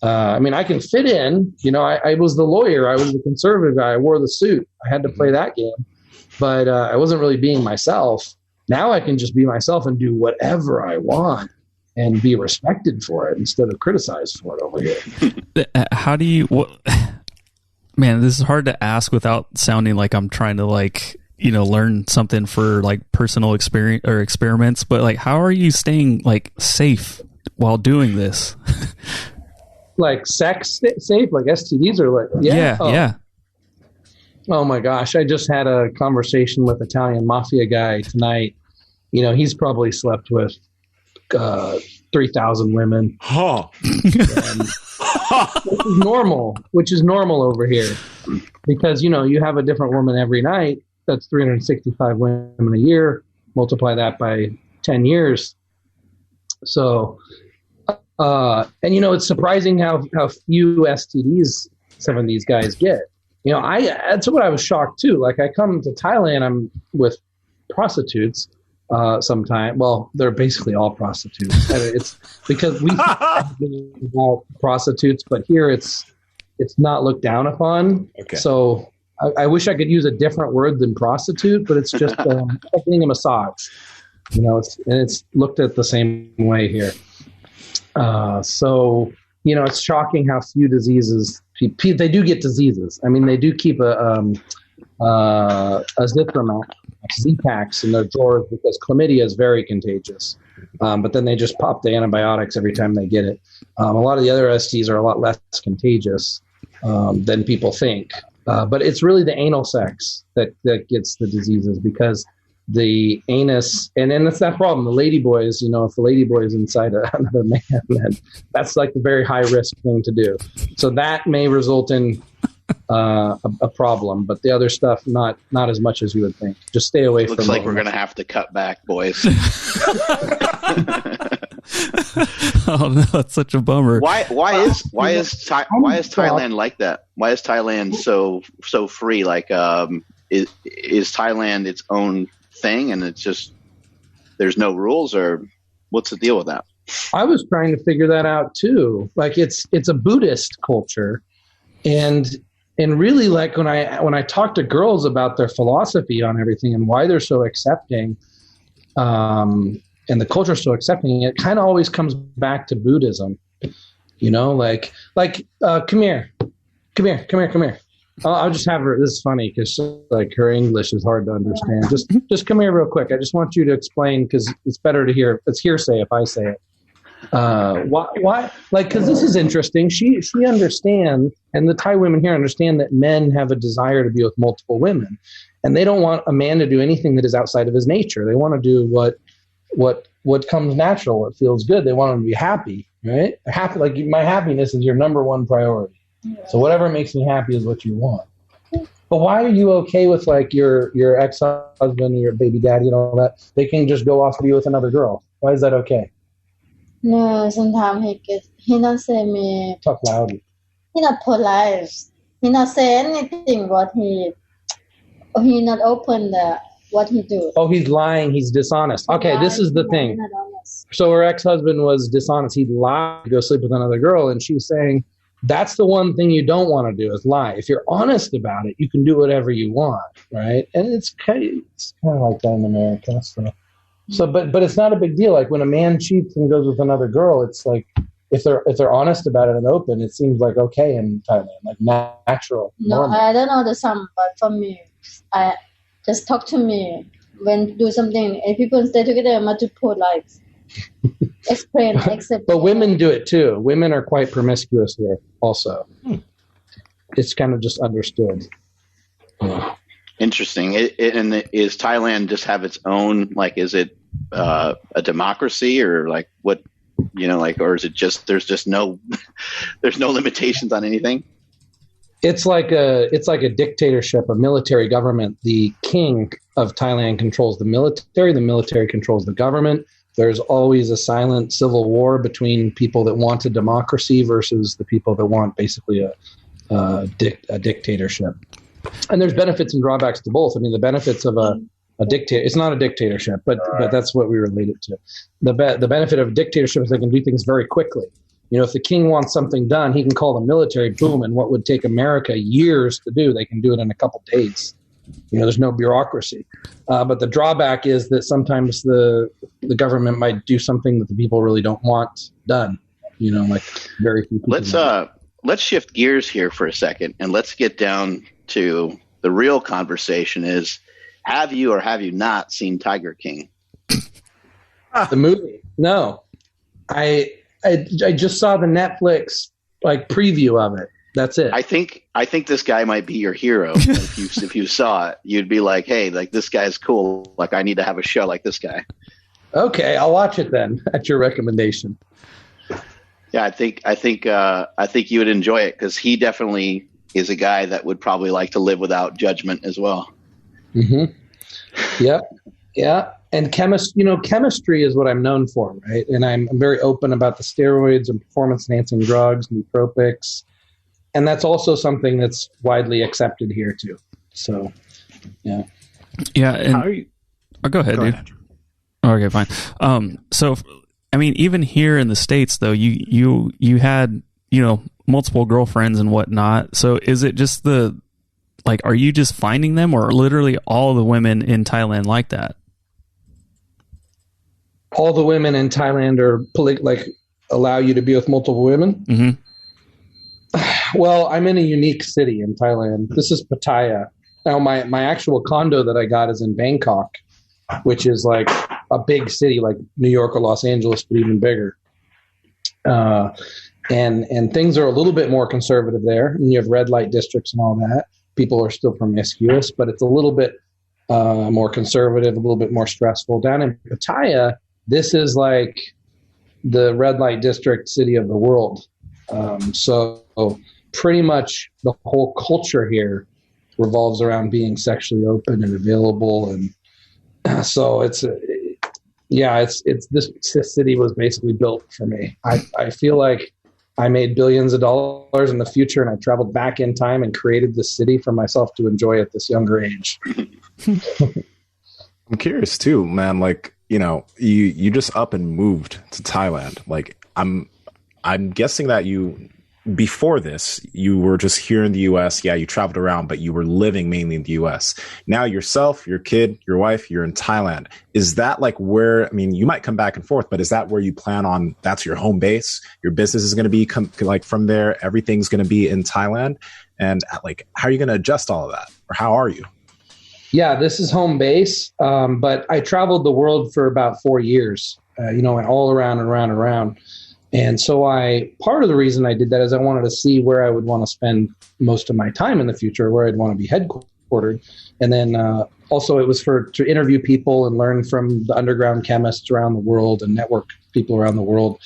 I mean, I can fit in, I was the lawyer. I was the conservative guy. I wore the suit. I had to play that game, but I wasn't really being myself. Now I can just be myself and do whatever I want and be respected for it instead of criticized for it over here. How do you, man, this is hard to ask without sounding like I'm trying to learn something for like personal experience or experiments, but like, how are you staying like safe while doing this? Like sex safe, like STDs are like, yeah. Oh my gosh. I just had a conversation with Italian mafia guy tonight. He's probably slept with 3,000 women. Huh. Which is normal over here because, you have a different woman every night. That's 365 women a year. Multiply that by 10 years. So, and it's surprising how few STDs some of these guys get. That's what I was shocked too. Like I come to Thailand, I'm with prostitutes sometimes. Well, they're basically all prostitutes. It's because we about prostitutes, but here it's not looked down upon. Okay. So I wish I could use a different word than prostitute, but it's just like getting a massage. It's looked at the same way here. So it's shocking how few diseases they do get diseases. I mean, they do keep a Z-Packs in their drawers because chlamydia is very contagious. But then they just pop the antibiotics every time they get it. A lot of the other STs are a lot less contagious than people think. But it's really the anal sex that gets the diseases, because the anus, and then that's that problem. The ladyboys, if the ladyboy is inside another man, then that's like the very high risk thing to do. So that may result in a problem, but the other stuff not as much as you would think. Just stay away from. Looks like we're going to have to cut back, boys. Oh no, that's such a bummer. Why is Thailand like that? Why is Thailand so free? Like, is Thailand its own thing, and it's just there's no rules, or what's the deal with that? I was trying to figure that out too. Like, it's a Buddhist culture, and really, like, when I talk to girls about their philosophy on everything and why they're so accepting, and the culture is so accepting, it kind of always comes back to Buddhism. Come here. I'll just have her. This is funny because like her English is hard to understand. Just come here real quick. I just want you to explain, because it's better to hear. It's hearsay if I say it. Why? Like, because this is interesting. She understands, and the Thai women here understand that men have a desire to be with multiple women, and they don't want a man to do anything that is outside of his nature. They want to do what comes natural, what feels good. They want him to be happy, right? Happy, like my happiness is your number one priority. So whatever makes me happy is what you want. But why are you okay with like your ex-husband, your baby daddy, and all that? They can just go off to be with another girl. Why is that okay? No, sometimes he not say me. Talk loudly. He not polite. He not say anything. What he not open what he do. Oh, he's lying. He's dishonest. Okay, this is the thing. So her ex-husband was dishonest. He lied to go sleep with another girl, and she's saying, that's the one thing you don't want to do is lie. If you're honest about it, you can do whatever you want, right? And it's kind of like that in America. So, but it's not a big deal. Like when a man cheats and goes with another girl, it's like if they're honest about it and open, it seems like okay in Thailand, like natural. No, normal. I don't know the sum, but for me, I just talk to me when do something. If people stay together, I'm to put like. Explain, accept. But women do it too. Women are quite promiscuous here also. It's kind of just understood. Interesting. And is Thailand just have its own, like, is it a democracy, or like what, or is it just, there's no limitations on anything? It's like a dictatorship, a military government. The king of Thailand controls the military controls the government. There's always a silent civil war between people that want a democracy versus the people that want basically a dictatorship. And there's benefits and drawbacks to both. I mean, the benefits of a dictator, it's not a dictatorship, but that's what we relate it to. The benefit of a dictatorship is they can do things very quickly. If the king wants something done, he can call the military, boom, and what would take America years to do, they can do it in a couple days. There's no bureaucracy. But the drawback is that sometimes the government might do something that the people really don't want done. Like very few people. Let's shift gears here for a second, and let's get down to the real conversation is, have you or have you not seen Tiger King? The movie? No. I just saw the Netflix preview of it. That's it. I think this guy might be your hero. If you saw it, you'd be like, hey, like this guy's cool. Like I need to have a show like this guy. Okay, I'll watch it then at your recommendation. Yeah, I think you would enjoy it because he definitely is a guy that would probably like to live without judgment as well. Mm-hmm. Yep. Yeah. And chemistry is what I'm known for, right? And I'm very open about the steroids and performance-enhancing drugs, nootropics. And that's also something that's widely accepted here too. So, yeah. Yeah. And go ahead, dude. Andrew. Okay, fine. So, I mean, even here in the States, though, you had, multiple girlfriends and whatnot. So is it just are you just finding them, or literally all the women in Thailand like that? all the women in Thailand are allow you to be with multiple women. Mm-hmm. Well, I'm in a unique city in Thailand. This is Pattaya. Now, my actual condo that I got is in Bangkok, which is like a big city like New York or Los Angeles, but even bigger. And things are a little bit more conservative there. And you have red light districts and all that. People are still promiscuous, but it's a little bit more conservative, a little bit more stressful. Down in Pattaya, this is like the red light district city of the world. So pretty much the whole culture here revolves around being sexually open and available. And so this city was basically built for me. I feel like I made billions of dollars in the future, and I traveled back in time and created this city for myself to enjoy at this younger age. I'm curious too, man. Like, you know, you just up and moved to Thailand. Like, I'm guessing that before this, you were just here in the U.S. Yeah, you traveled around, but you were living mainly in the U.S. Now yourself, your kid, your wife, you're in Thailand. Is that like where, I mean, you might come back and forth, but is that where you plan on, that's your home base? Your business is going to be like from there, everything's going to be in Thailand. And like, how are you going to adjust all of that? Or how are you? Yeah, this is home base. But I traveled the world for about 4 years, all around and around and around. And so part of the reason I did that is I wanted to see where I would want to spend most of my time in the future, where I'd want to be headquartered. And then also it was to interview people and learn from the underground chemists around the world and network people around the world.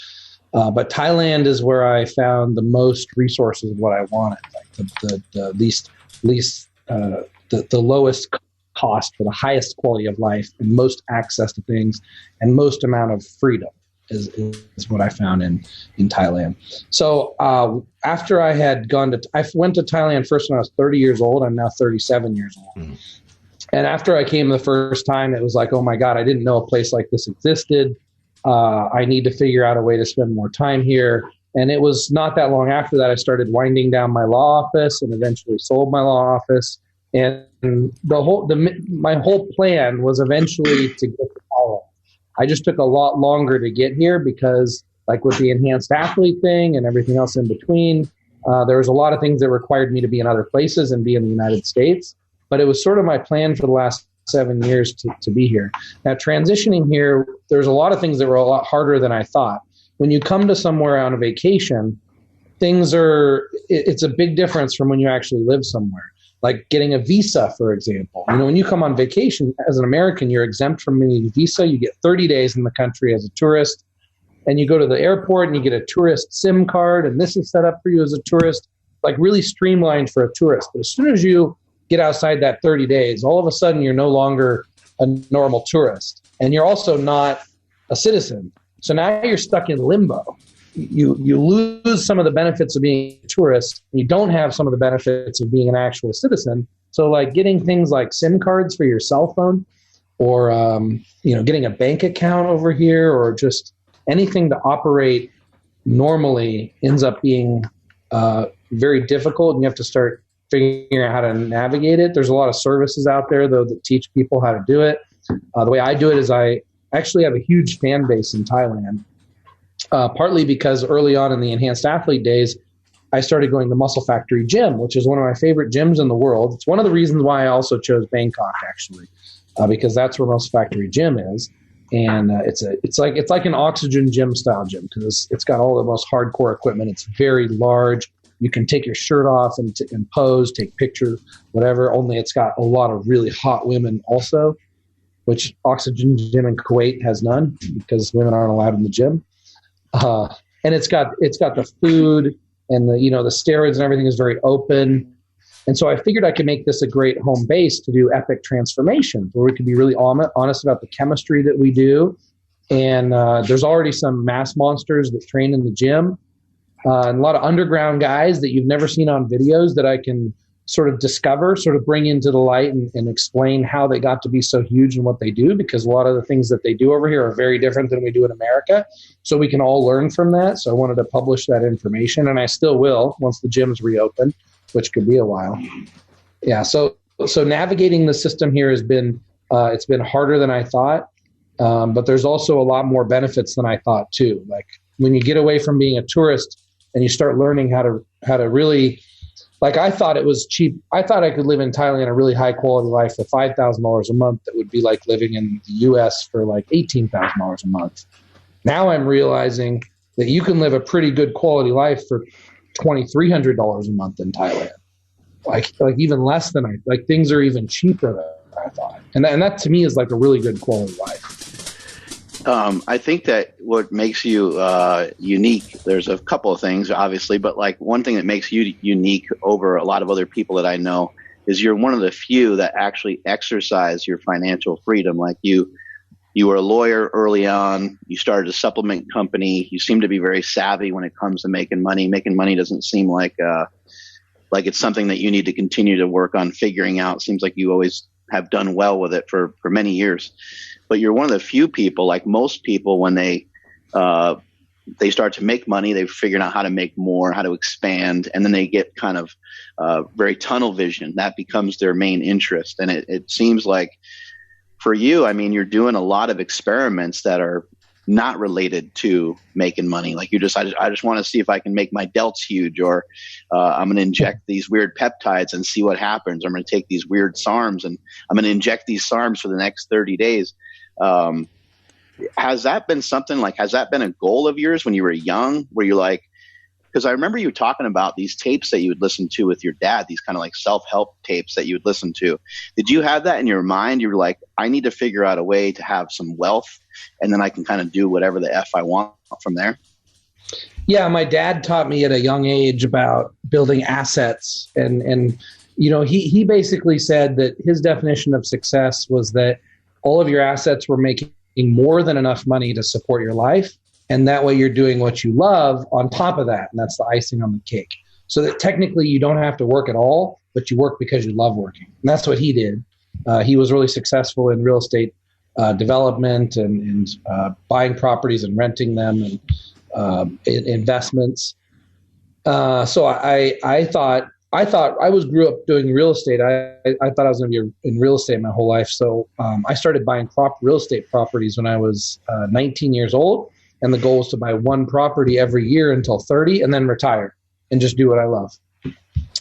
But Thailand is where I found the most resources of what I wanted, like the lowest cost for the highest quality of life and most access to things and most amount of freedom. Is what I found in Thailand. So after I had I went to Thailand first when I was 30 years old. I'm now 37 years old. Mm-hmm. And after I came the first time, it was like, oh my God, I didn't know a place like this existed. I need to figure out a way to spend more time here. And it was not that long after that, I started winding down my law office and eventually sold my law office. And my whole plan was eventually to get to Thailand. I just took a lot longer to get here because, like with the enhanced athlete thing and everything else in between, there was a lot of things that required me to be in other places and be in the United States. But it was sort of my plan for the last 7 years to be here. Now, transitioning here, there's a lot of things that were a lot harder than I thought. When you come to somewhere on a vacation, it's a big difference from when you actually live somewhere. Like getting a visa, for example. When you come on vacation as an American, you're exempt from any visa. You get 30 days in the country as a tourist, and you go to the airport and you get a tourist SIM card, and this is set up for you as a tourist, like really streamlined for a tourist. But as soon as you get outside that 30 days, all of a sudden you're no longer a normal tourist, and you're also not a citizen. So now you're stuck in limbo. You lose some of the benefits of being a tourist. You don't have some of the benefits of being an actual citizen. So like getting things like SIM cards for your cell phone or, getting a bank account over here or just anything to operate normally ends up being very difficult, and you have to start figuring out how to navigate it. There's a lot of services out there, though, that teach people how to do it. The way I do it is I actually have a huge fan base in Thailand. Partly because early on in the enhanced athlete days, I started going to Muscle Factory Gym, which is one of my favorite gyms in the world. It's one of the reasons why I also chose Bangkok, actually, because that's where Muscle Factory Gym is. And it's like an oxygen gym style gym because it's got all the most hardcore equipment. It's very large. You can take your shirt off and pose, take pictures, whatever. Only it's got a lot of really hot women also, which Oxygen Gym in Kuwait has none because women aren't allowed in the gym. And it's got the food and the steroids and everything is very open. And so I figured I could make this a great home base to do epic transformation where we could be really honest about the chemistry that we do. And there's already some mass monsters that train in the gym and a lot of underground guys that you've never seen on videos that I can sort of discover, sort of bring into the light and explain how they got to be so huge and what they do, because a lot of the things that they do over here are very different than we do in America. So we can all learn from that. So I wanted to publish that information, and I still will once the gyms reopen, which could be a while. Yeah. So navigating the system here has been, it's been harder than I thought. But there's also a lot more benefits than I thought too. Like when you get away from being a tourist and you start learning how to really, like I thought it was cheap. I thought I could live in Thailand a really high quality life for $5,000 a month. That would be like living in the US for like $18,000 a month. Now I'm realizing that you can live a pretty good quality life for $2,300 a month in Thailand. Like even less than like things are even cheaper than I thought. And that to me is like a really good quality life. I think that what makes you unique, there's a couple of things, obviously, but like one thing that makes you unique over a lot of other people that I know is you're one of the few that actually exercise your financial freedom. Like you were a lawyer early on, you started a supplement company, you seem to be very savvy when it comes to making money. Making money doesn't seem like it's something that you need to continue to work on figuring out. Seems like you always have done well with it for many years. But you're one of the few people, like most people, when they start to make money, they've figured out how to make more, how to expand, and then they get kind of very tunnel vision. That becomes their main interest. And it seems like for you, I mean, you're doing a lot of experiments that are not related to making money. Like I just want to see if I can make my delts huge, or I'm going to inject these weird peptides and see what happens. I'm going to take these weird SARMs and I'm going to inject these SARMs for the next 30 days. Has that been something like, has that been a goal of yours when you were young, where you're like, because I remember you talking about these tapes that you would listen to with your dad, these kind of like self-help tapes that you would listen to. Did you have that in your mind? You were like, I need to figure out a way to have some wealth and then I can kind of do whatever the F I want from there. Yeah. My dad taught me at a young age about building assets. And you know, he basically said that his definition of success was that all of your assets were making more than enough money to support your life. And that way you're doing what you love on top of that. And that's the icing on the cake. So that technically you don't have to work at all, but you work because you love working. And that's what he did. He was really successful in real estate development and buying properties and renting them and investments. So I thought I grew up doing real estate. I thought I was going to be in real estate my whole life. So I started buying real estate properties when I was 19 years old. And the goal was to buy one property every year until 30 and then retire and just do what I love.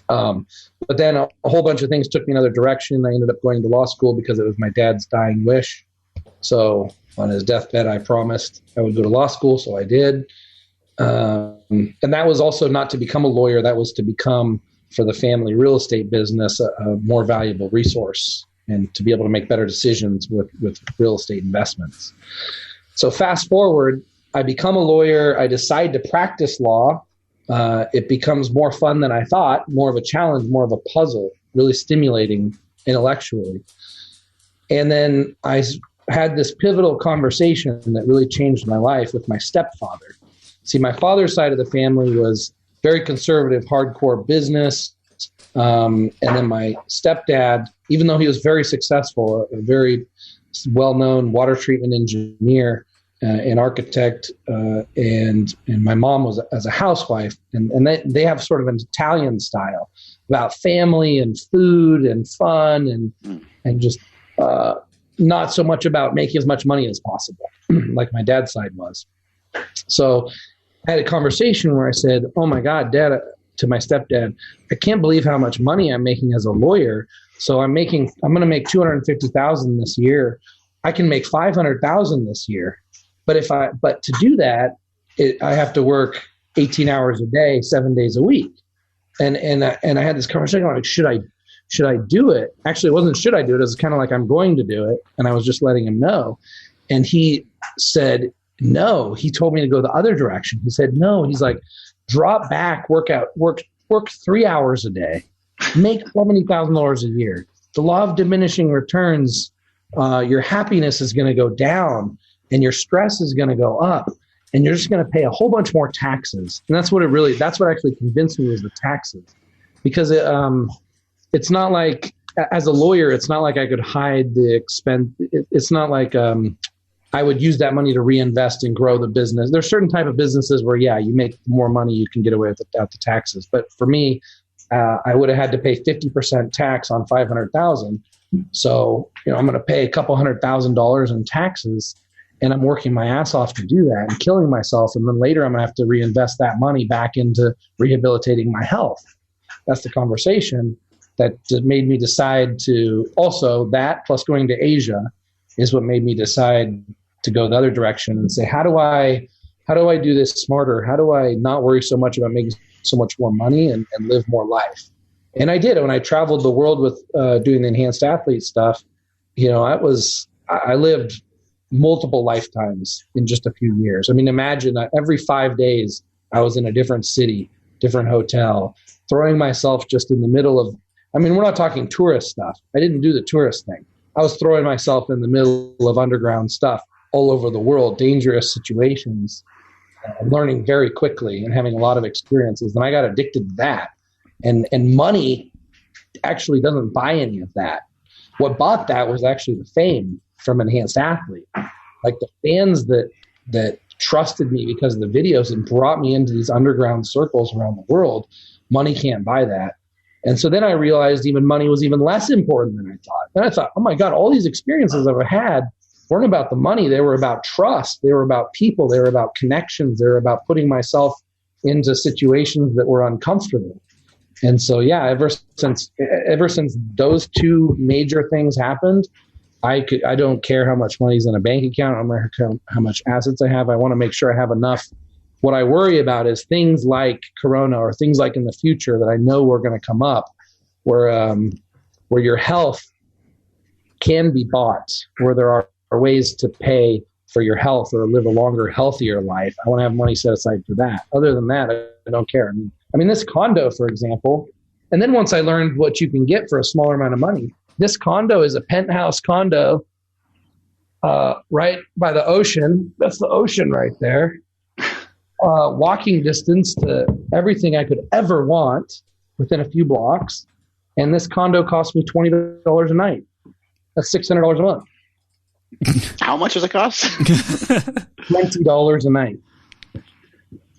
But then a whole bunch of things took me another direction. I ended up going to law school because it was my dad's dying wish. So on his deathbed, I promised I would go to law school. So I did. And that was also not to become a lawyer. That was to become, for the family real estate business, a more valuable resource and to be able to make better decisions with real estate investments. So fast forward, I become a lawyer. I decide to practice law. It becomes more fun than I thought, more of a challenge, more of a puzzle, really stimulating intellectually. And then I had this pivotal conversation that really changed my life with my stepfather. See, my father's side of the family was very conservative, hardcore business. And then my stepdad, even though he was very successful, a very well-known water treatment engineer, an architect, and my mom was as a housewife, and they have sort of an Italian style about family and food and fun and just not so much about making as much money as possible, like my dad's side was. So I had a conversation where I said, "Oh my God, Dad," to my stepdad, "I can't believe how much money I'm making as a lawyer. So I'm going to make $250,000 this year. I can make $500,000 this year. But to do that, I have to work 18 hours a day, 7 days a week." And I had this conversation like, should I do it? Actually, it wasn't should I do it. It was kind of like, I'm going to do it. And I was just letting him know. And he said, no. He told me to go the other direction. He said, no. He's like, drop back, work 3 hours a day, make $70,000 a year. The law of diminishing returns, your happiness is going to go down and your stress is going to go up and you're just going to pay a whole bunch more taxes. And that's what actually convinced me was the taxes, because it's not like, as a lawyer, it's not like I could hide the expense. It's not like I would use that money to reinvest and grow the business. There's certain type of businesses where, yeah, you make more money, you can get away without the taxes. But for me, I would have had to pay 50% tax on $500,000. So, I'm going to pay a couple $100,000 in taxes. and I'm working my ass off to do that and killing myself. And then later I'm going to have to reinvest that money back into rehabilitating my health. That's the conversation that made me decide to also that plus going to Asia is what made me decide to go the other direction and say, how do I do this smarter? How do I not worry so much about making so much more money and live more life? And I did. When I traveled the world with doing the enhanced athlete stuff, I lived multiple lifetimes in just a few years. I mean, imagine that every 5 days I was in a different city, different hotel, throwing myself just in the middle of, I mean, we're not talking tourist stuff. I didn't do the tourist thing. I was throwing myself in the middle of underground stuff all over the world, dangerous situations, learning very quickly and having a lot of experiences. And I got addicted to that. And money actually doesn't buy any of that. What bought that was actually the fame from Enhanced Athlete. Like the fans that trusted me because of the videos and brought me into these underground circles around the world, money can't buy that. And so then I realized even money was even less important than I thought. Then I thought, oh my God, all these experiences I've had weren't about the money. They were about trust. They were about people. They were about connections. They were about putting myself into situations that were uncomfortable. And so, yeah, ever since those two major things happened, I don't care how much money's in a bank account. I don't care how much assets I have. I want to make sure I have enough. What I worry about is things like Corona or things like in the future that I know are going to come up, where your health can be bought, where there are ways to pay for your health or live a longer, healthier life. I want to have money set aside for that. Other than that, I don't care. I mean, this condo, for example, and then once I learned what you can get for a smaller amount of money, this condo is a penthouse condo right by the ocean. That's the ocean right there. Walking distance to everything I could ever want within a few blocks. And this condo cost me $20 a night. That's $600 a month. How much does it cost? $20 a night.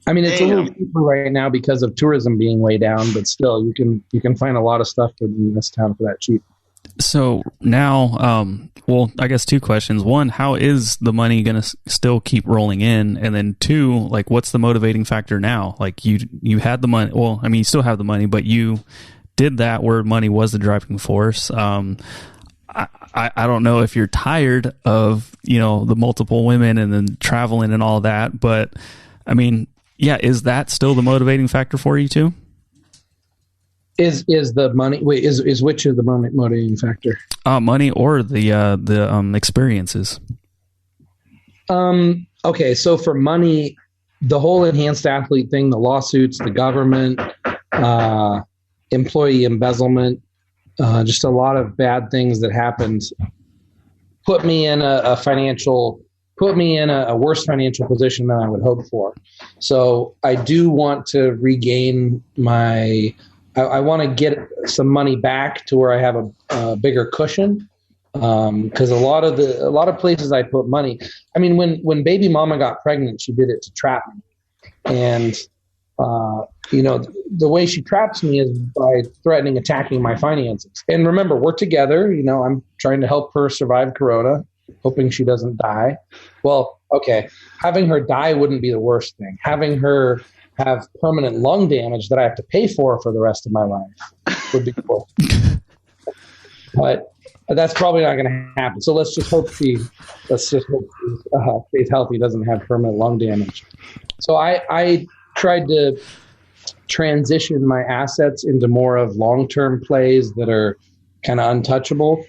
I mean, it's a little cheaper right now because of tourism being way down, but still, you can find a lot of stuff in this town for that cheap. So now, well, I guess two questions. One, how is the money going to still keep rolling in? And then two, like, what's the motivating factor now? Like you had the money. Well, I mean, you still have the money, but you did that where money was the driving force. I don't know if you're tired of, the multiple women and then traveling and all that, but I mean, yeah, is that still the motivating factor for you too? Is the money? Wait, is which of the motivating factor? Money or the experiences. Okay, so for money, the whole enhanced athlete thing, the lawsuits, the government, employee embezzlement, just a lot of bad things that happened, put me in a worse financial position than I would hope for. So I do want to regain I want to get some money back to where I have a bigger cushion. Because a lot of places I put money. I mean, when baby mama got pregnant, she did it to trap me, and the way she traps me is by attacking my finances. And remember, we're together. I'm trying to help her survive Corona, hoping she doesn't die. Well, okay, having her die wouldn't be the worst thing. Having her have permanent lung damage that I have to pay for the rest of my life would be cool. But that's probably not going to happen. So let's just hope she stays healthy, doesn't have permanent lung damage. So I tried to transition my assets into more of long-term plays that are kind of untouchable,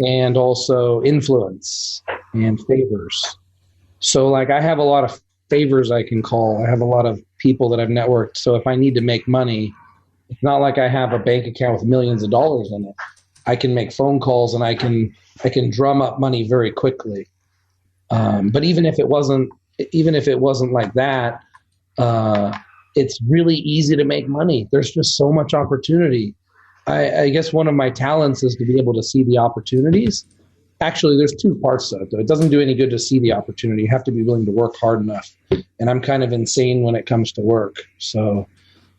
and also influence and favors. So like I have a lot of favors I can call. I have a lot of people that I've networked. So if I need to make money, it's not like I have a bank account with millions of dollars in it. I can make phone calls and I can drum up money very quickly. But even if it wasn't like that, it's really easy to make money. There's just so much opportunity. I guess one of my talents is to be able to see the opportunities. Actually, there's two parts to it, though. It doesn't do any good to see the opportunity. You have to be willing to work hard enough. And I'm kind of insane when it comes to work. So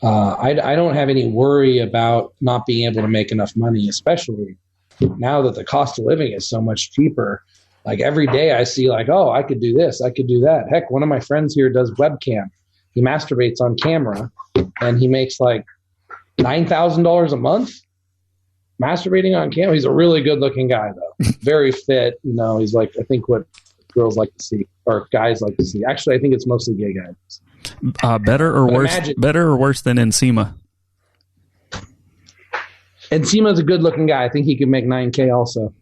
I don't have any worry about not being able to make enough money, especially now that the cost of living is so much cheaper. Like every day I see like, oh, I could do this. I could do that. Heck, one of my friends here does webcam. He masturbates on camera and he makes like $9,000 a month masturbating on camera. He's a really good looking guy though. Very fit. You know, he's like, I think what girls like to see or guys like to see. Actually, I think it's mostly gay guys. Better or worse than Nsima? Nsima's a good looking guy. I think he could make $9K also.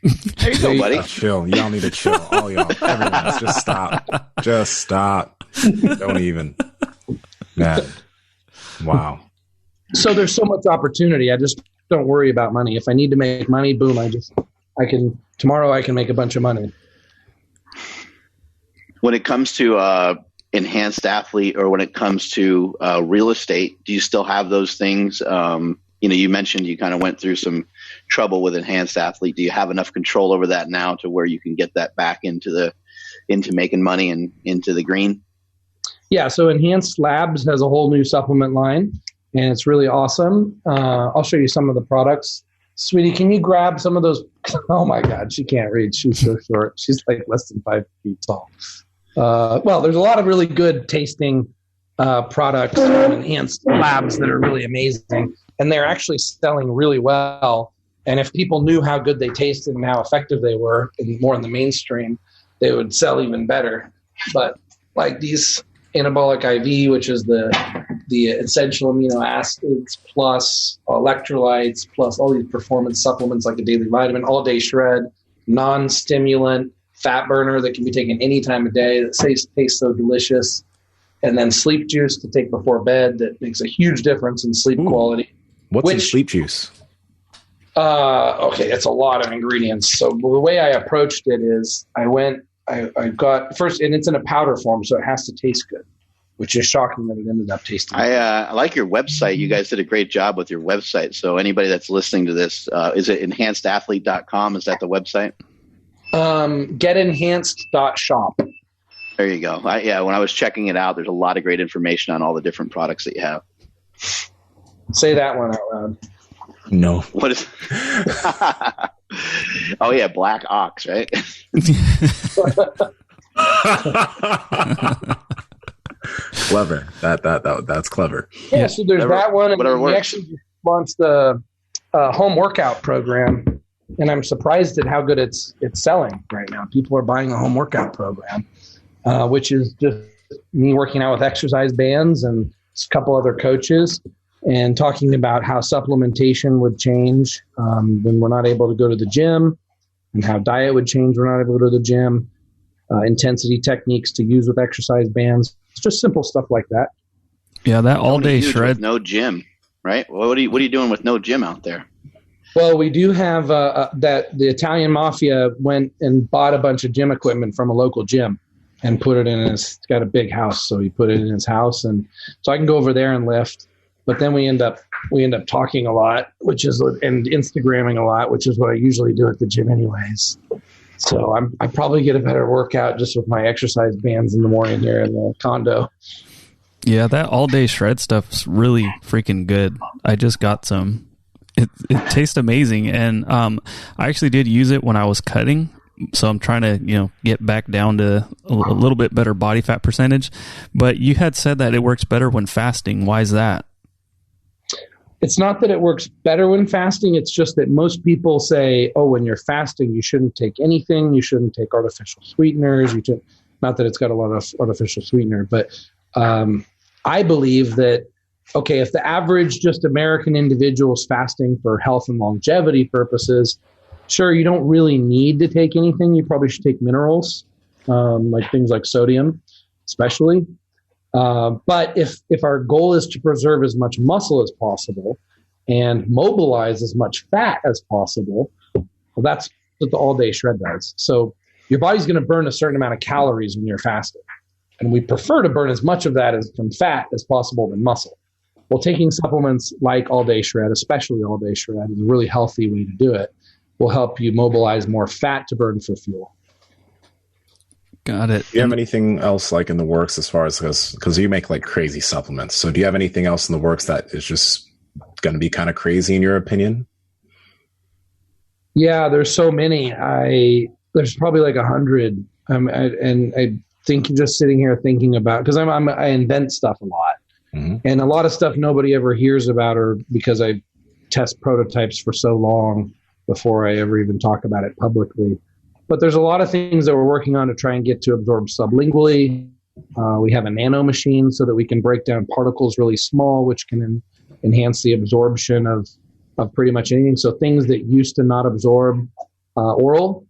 There you go, buddy. Chill. Y'all need to chill. All y'all. Everyone, just stop. Just stop. Don't even. Man. Wow. So there's so much opportunity. I just don't worry about money. If I need to make money, boom, tomorrow I can make a bunch of money. When it comes to enhanced athlete or when it comes to real estate, do you still have those things? You mentioned you kind of went through some trouble with enhanced athlete. Do you have enough control over that now to where you can get that back into making money and into the green? Yeah. So Enhanced Labs has a whole new supplement line and it's really awesome. I'll show you some of the products. Sweetie, can you grab some of those? Oh my God, she can't read. She's so short. She's like less than 5 feet tall. Well, there's a lot of really good tasting products from Enhanced Labs that are really amazing. And they're actually selling really well. And if people knew how good they tasted and how effective they were, and more in the mainstream, they would sell even better. But like these Anabolic IV, which is the essential amino acids plus electrolytes plus all these performance supplements like a daily vitamin, all day shred, non-stimulant, fat burner that can be taken any time of day that tastes so delicious. And then sleep juice to take before bed that makes a huge difference in sleep quality. What's in sleep juice? Okay, it's a lot of ingredients. So the way I approached it is I got first, and it's in a powder form, so it has to taste good, which is shocking that it ended up tasting good. I like your website. You guys did a great job with your website. So anybody that's listening to this, is it enhancedathlete.com? Is that the website? Getenhanced.shop. There you go. When I was checking it out, there's a lot of great information on all the different products that you have. Say that one out loud. No. What is? Oh yeah, Black Ox, right? Clever. That's clever. Yeah. So there's that one, and we actually just launched a home workout program, and I'm surprised at how good it's selling right now. People are buying a home workout program, which is just me working out with exercise bands and a couple other coaches, and talking about how supplementation would change when we're not able to go to the gym, and how diet would change when we're not able to go to the gym, intensity techniques to use with exercise bands. It's just simple stuff like that. Yeah, that all-day shred. No gym, right? What are you doing with no gym out there? Well, we do have that the Italian mafia went and bought a bunch of gym equipment from a local gym and put it in his, he's got a big house, so he put it in his house, and so I can go over there and lift. But then we end up talking a lot, and Instagramming a lot, which is what I usually do at the gym anyways. So I probably get a better workout just with my exercise bands in the morning here in the condo. Yeah, that all-day shred stuff's really freaking good. I just got some. It tastes amazing, and I actually did use it when I was cutting. So I'm trying to, get back down to a little bit better body fat percentage. But you had said that it works better when fasting. Why is that? It's not that it works better when fasting. It's just that most people say, oh, when you're fasting, you shouldn't take anything. You shouldn't take artificial sweeteners. Not that it's got a lot of artificial sweetener, but I believe that, okay, if the average just American individual is fasting for health and longevity purposes, sure, you don't really need to take anything. You probably should take minerals, like things like sodium, especially. But if our goal is to preserve as much muscle as possible and mobilize as much fat as possible, well, that's what the all-day shred does. So your body's going to burn a certain amount of calories when you're fasting. And we prefer to burn as much of that from fat as possible than muscle. Well, taking supplements like all-day shred, especially all-day shred, is a really healthy way to do it. Will help you mobilize more fat to burn for fuel. Got it. Do you have anything else like in the works as far as, because you make like crazy supplements. So do you have anything else in the works that is just going to be kind of crazy in your opinion? Yeah, there's so many. There's probably like 100. And I think just sitting here thinking about, because I invent stuff a lot. Mm-hmm. And a lot of stuff nobody ever hears about, or because I test prototypes for so long before I ever even talk about it publicly. But there's a lot of things that we're working on to try and get to absorb sublingually. We have a nano machine so that we can break down particles really small, which can enhance the absorption of pretty much anything. So things that used to not absorb oral,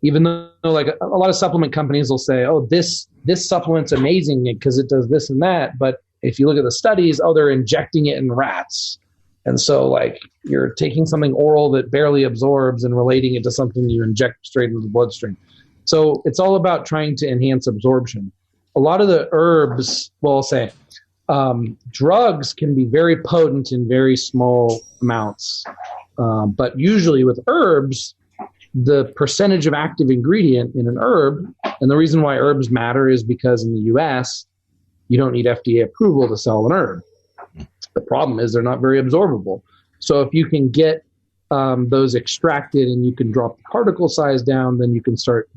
even though like a lot of supplement companies will say, oh, this supplement's amazing because it does this and that. But if you look at the studies, they're injecting it in rats. And so like you're taking something oral that barely absorbs and relating it to something you inject straight into the bloodstream. So it's all about trying to enhance absorption. A lot of the herbs, well, I'll say, drugs can be very potent in very small amounts. But usually with herbs, the percentage of active ingredient in an herb, and the reason why herbs matter is because in the US, you don't need FDA approval to sell an herb. The problem is they're not very absorbable. So if you can get those extracted and you can drop the particle size down, then you can start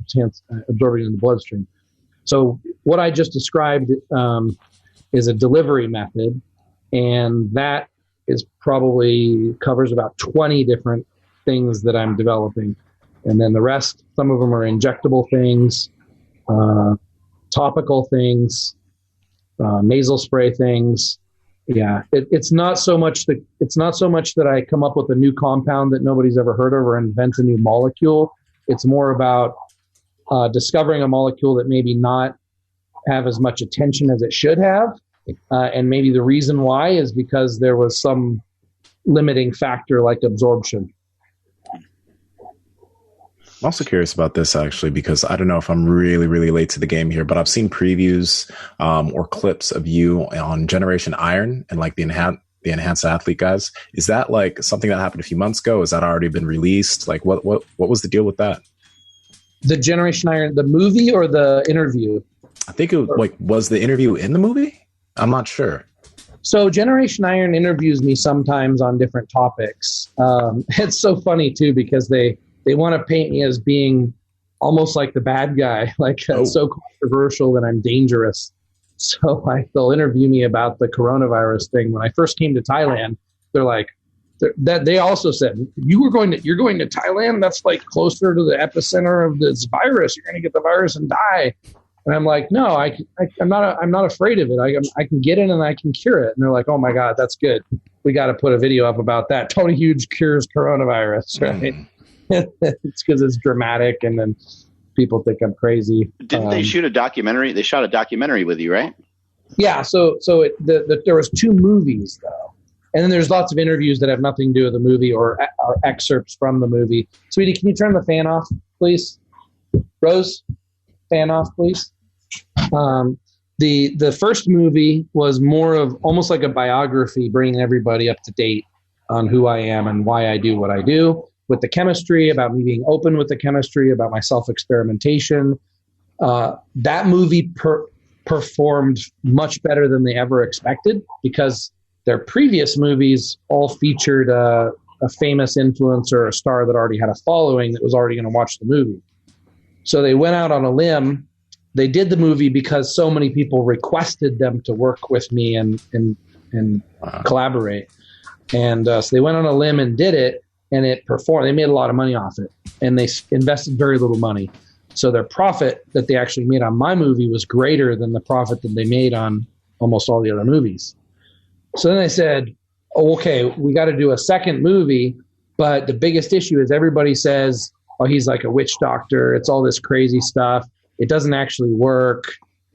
absorbing in the bloodstream. So what I just described is a delivery method, and that is probably covers about 20 different things that I'm developing. And then the rest, some of them are injectable things, topical things, nasal spray things. Yeah, it's not so much that I come up with a new compound that nobody's ever heard of or invent a new molecule. It's more about discovering a molecule that maybe not have as much attention as it should have. And maybe the reason why is because there was some limiting factor like absorption. I'm also curious about this actually, because I don't know if I'm really, really late to the game here, but I've seen previews or clips of you on Generation Iron and like the Enhanced Athlete guys. Is that like something that happened a few months ago? Has that already been released? Like what was the deal with that? The Generation Iron, the movie or the interview? I think it was the interview in the movie? I'm not sure. So Generation Iron interviews me sometimes on different topics. It's so funny too, because they want to paint me as being almost like the bad guy, like so controversial that I'm dangerous. So they'll interview me about the coronavirus thing. When I first came to Thailand, they're like, that they also said, you're going to Thailand? That's like closer to the epicenter of this virus. You're going to get the virus and die. And I'm like, no, I'm not afraid of it. I can get it and I can cure it. And they're like, oh my God, that's good. We got to put a video up about that. Tony Huge cures coronavirus, right? It's because it's dramatic, and then people think I'm crazy. Didn't they shoot a documentary? They shot a documentary with you, right? Yeah. So there was 2 movies though, and then there's lots of interviews that have nothing to do with the movie or excerpts from the movie. Sweetie, can you turn the fan off, please? Rose, fan off, please. The first movie was more of almost like a biography, bringing everybody up to date on who I am and why I do what I do. With the chemistry, about me being open with the chemistry, about my self-experimentation. That movie performed much better than they ever expected, because their previous movies all featured a famous influencer, a star that already had a following that was already going to watch the movie. So they went out on a limb. They did the movie because so many people requested them to work with me and collaborate. And so they went on a limb and did it. And it performed. They made a lot of money off it, and they invested very little money. So their profit that they actually made on my movie was greater than the profit that they made on almost all the other movies. So then they said, oh, okay, we got to do a second movie. But the biggest issue is everybody says, oh, he's like a witch doctor. It's all this crazy stuff. It doesn't actually work.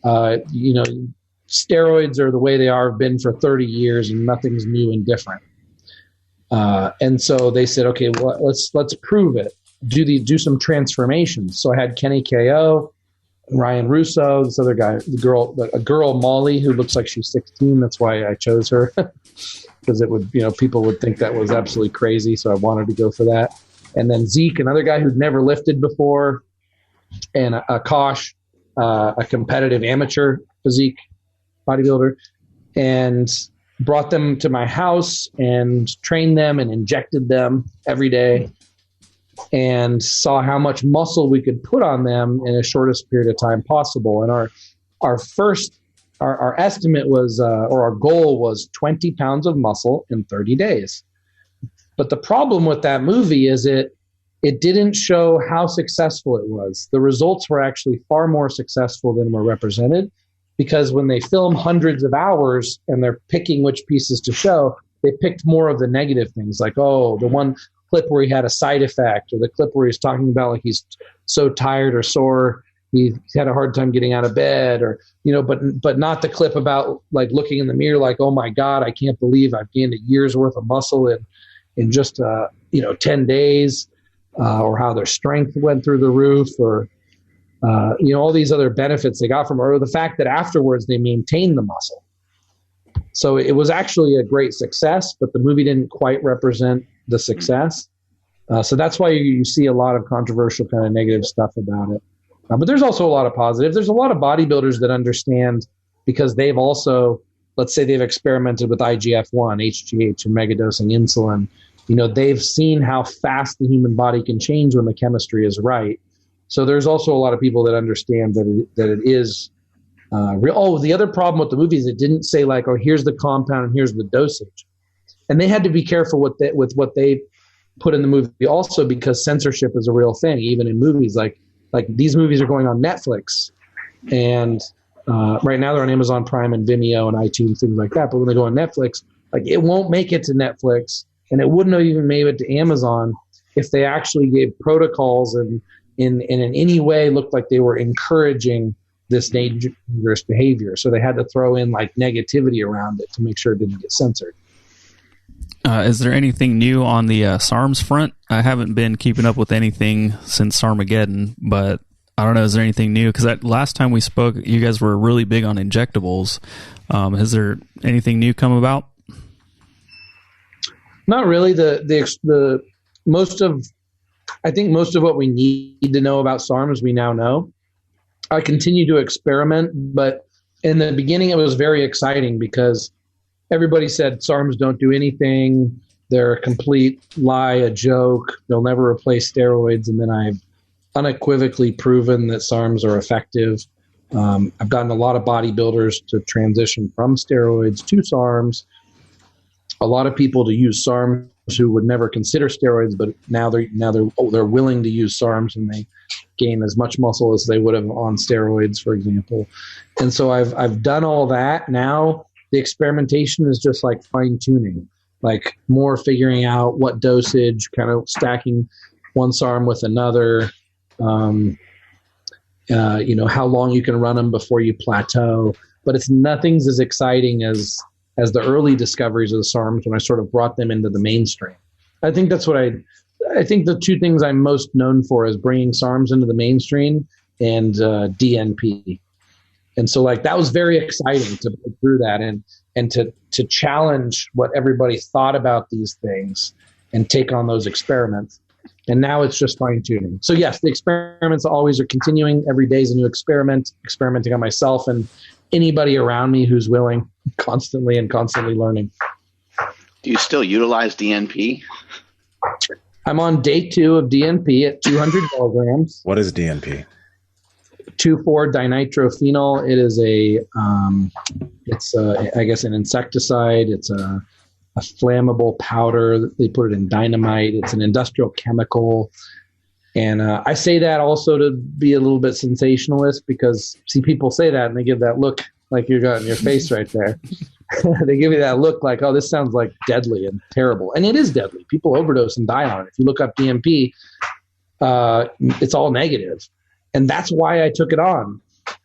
Steroids are the way they have been for 30 years, and nothing's new and different. And so they said, okay, well, let's prove it. Do some transformations. So I had Kenny Ko, Ryan Russo, this other guy, a girl Molly who looks like she's 16. That's why I chose her, because it would, people would think that was absolutely crazy. So I wanted to go for that. And then Zeke, another guy who'd never lifted before, and Akash, a competitive amateur physique bodybuilder, and brought them to my house and trained them and injected them every day. and saw how much muscle we could put on them in the shortest period of time possible. And our estimate was, or our goal was 20 pounds of muscle in 30 days. But the problem with that movie is it didn't show how successful it was. The results were actually far more successful than were represented, because when they film hundreds of hours and they're picking which pieces to show, they picked more of the negative things, like, oh, the one clip where he had a side effect, or the clip where he's talking about like he's so tired or sore, he had a hard time getting out of bed, or, but not the clip about like looking in the mirror like, oh my God, I can't believe I've gained a year's worth of muscle in just 10 days, or how their strength went through the roof, or all these other benefits they got from it, or the fact that afterwards they maintained the muscle. So it was actually a great success, but the movie didn't quite represent the success. So that's why you see a lot of controversial kind of negative stuff about it. But there's also a lot of positive. There's a lot of bodybuilders that understand, because they've also, let's say they've experimented with IGF-1, HGH, and megadosing insulin. They've seen how fast the human body can change when the chemistry is right. So there's also a lot of people that understand that it is real. Oh, the other problem with the movie is it didn't say like, oh, here's the compound and here's the dosage. And they had to be careful with what they put in the movie also, because censorship is a real thing, even in movies. Like these movies are going on Netflix, and right now they're on Amazon Prime and Vimeo and iTunes, things like that. But when they go on Netflix, like it won't make it to Netflix, and it wouldn't have even made it to Amazon if they actually gave protocols and in any way looked like they were encouraging this dangerous behavior. So they had to throw in like negativity around it to make sure it didn't get censored. Is there anything new on the SARMs front? I haven't been keeping up with anything since Sarmageddon, but I don't know, is there anything new? Because last time we spoke, you guys were really big on injectables. Has there anything new come about? Not really. The most of what we need to know about SARMs we now know. I continue to experiment, but in the beginning it was very exciting because everybody said SARMs don't do anything. They're a complete lie, a joke. They'll never replace steroids. And then I've unequivocally proven that SARMs are effective. I've gotten a lot of bodybuilders to transition from steroids to SARMs. A lot of people to use SARMs who would never consider steroids, but now they're willing to use SARMs, and they gain as much muscle as they would have on steroids, for example. And so I've done all that. Now the experimentation is just like fine tuning, like more figuring out what dosage, kind of stacking one SARM with another. How long you can run them before you plateau, but nothing's as exciting as the early discoveries of the SARMs when I sort of brought them into the mainstream. I think that's what I think the two things I'm most known for is bringing SARMs into the mainstream and DNP. And so like that was very exciting to go through that and to challenge what everybody thought about these things and take on those experiments. And now it's just fine tuning. So yes, the experiments always are continuing. Every day is a new experimenting on myself and anybody around me who's willing, constantly learning. Do you still utilize DNP? I'm on day 2 of DNP at 200 milligrams. What is DNP? 2,4-dinitrophenol. It is I guess an insecticide. It's a flammable powder. They put it in dynamite. It's an industrial chemical. And I say that also to be a little bit sensationalist because, see, people say that and they give that look like you got in your face right there. They give you that look like, oh, this sounds like deadly and terrible. And it is deadly. People overdose and die on it. If you look up DNP, it's all negative. And that's why I took it on,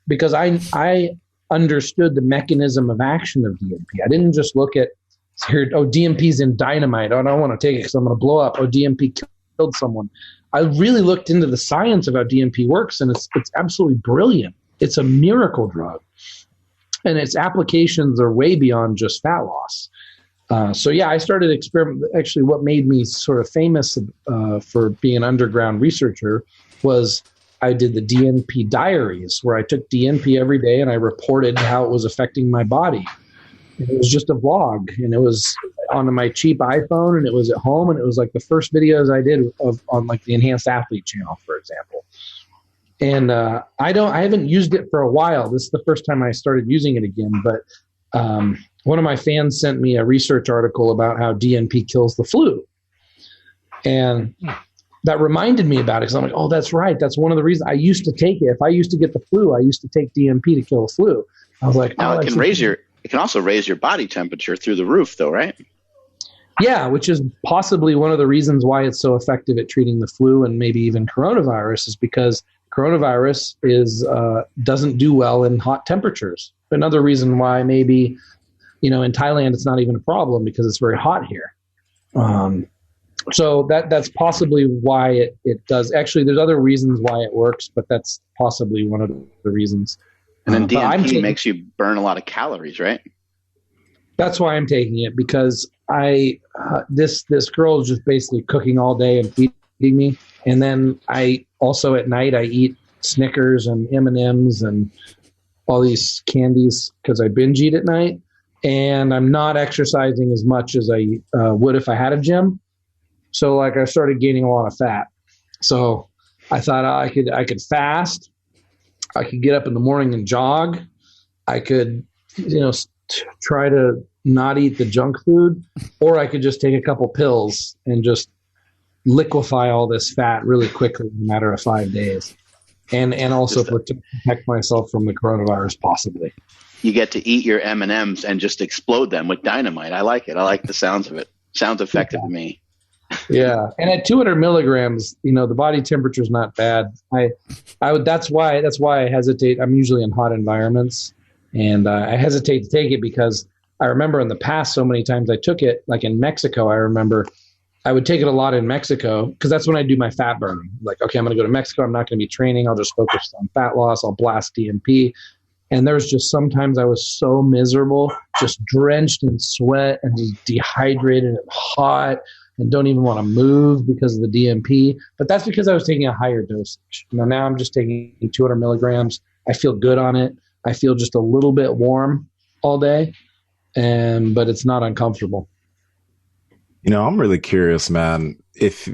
because I understood the mechanism of action of DNP. I didn't just look at, DNP's in dynamite. Oh, I don't want to take it because I'm going to blow up. Oh, DNP killed someone. I really looked into the science of how DNP works, and it's absolutely brilliant. It's a miracle drug. And its applications are way beyond just fat loss. So yeah, I started experimenting. Actually, what made me sort of famous for being an underground researcher was I did the Dnp Diaries, where I took DNP every day and I reported how it was affecting my body. And it was just a vlog, and onto my cheap iPhone, and it was at home, and it was like the first videos I did on like the Enhanced Athlete channel, for example. And I haven't used it for a while. This is the first time I started using it again. But one of my fans sent me a research article about how DNP kills the flu, and that reminded me about it, because I'm like, oh, that's right. That's one of the reasons I used to take it. If I used to get the flu, I used to take DNP to kill the flu. I was like, now it can also raise your body temperature through the roof, though, right? Yeah, which is possibly one of the reasons why it's so effective at treating the flu and maybe even coronavirus, is because coronavirus doesn't do well in hot temperatures. Another reason why maybe, in Thailand it's not even a problem, because it's very hot here. So that's possibly why it does. Actually, there's other reasons why it works, but that's possibly one of the reasons. And then DNP makes you burn a lot of calories, right? That's why I'm taking it, because this girl is just basically cooking all day and feeding me. And then I also at night I eat Snickers and M&Ms and all these candies because I binge eat at night. And I'm not exercising as much as I would if I had a gym. So like I started gaining a lot of fat. So I thought I could fast. I could get up in the morning and jog. I could, try to not eat the junk food, or I could just take a couple pills and just liquefy all this fat really quickly in a matter of 5 days. And also protect myself from the coronavirus, possibly. You get to eat your M&Ms and just explode them with dynamite. I like it. I like the sounds of it. Sounds effective to me. Yeah, and at 200 milligrams, the body temperature is not bad. That's why I hesitate. I'm usually in hot environments, and I hesitate to take it because I remember in the past so many times I took it. Like in Mexico, I remember I would take it a lot in Mexico because that's when I do my fat burning. Like, okay, I'm going to go to Mexico. I'm not going to be training. I'll just focus on fat loss. I'll blast DNP. And there's just sometimes I was so miserable, just drenched in sweat and just dehydrated and hot, and don't even want to move because of the DNP. But that's because I was taking a higher dosage. Now I'm just taking 200 milligrams. I feel good on it. I feel just a little bit warm all day, but it's not uncomfortable. I'm really curious, man, if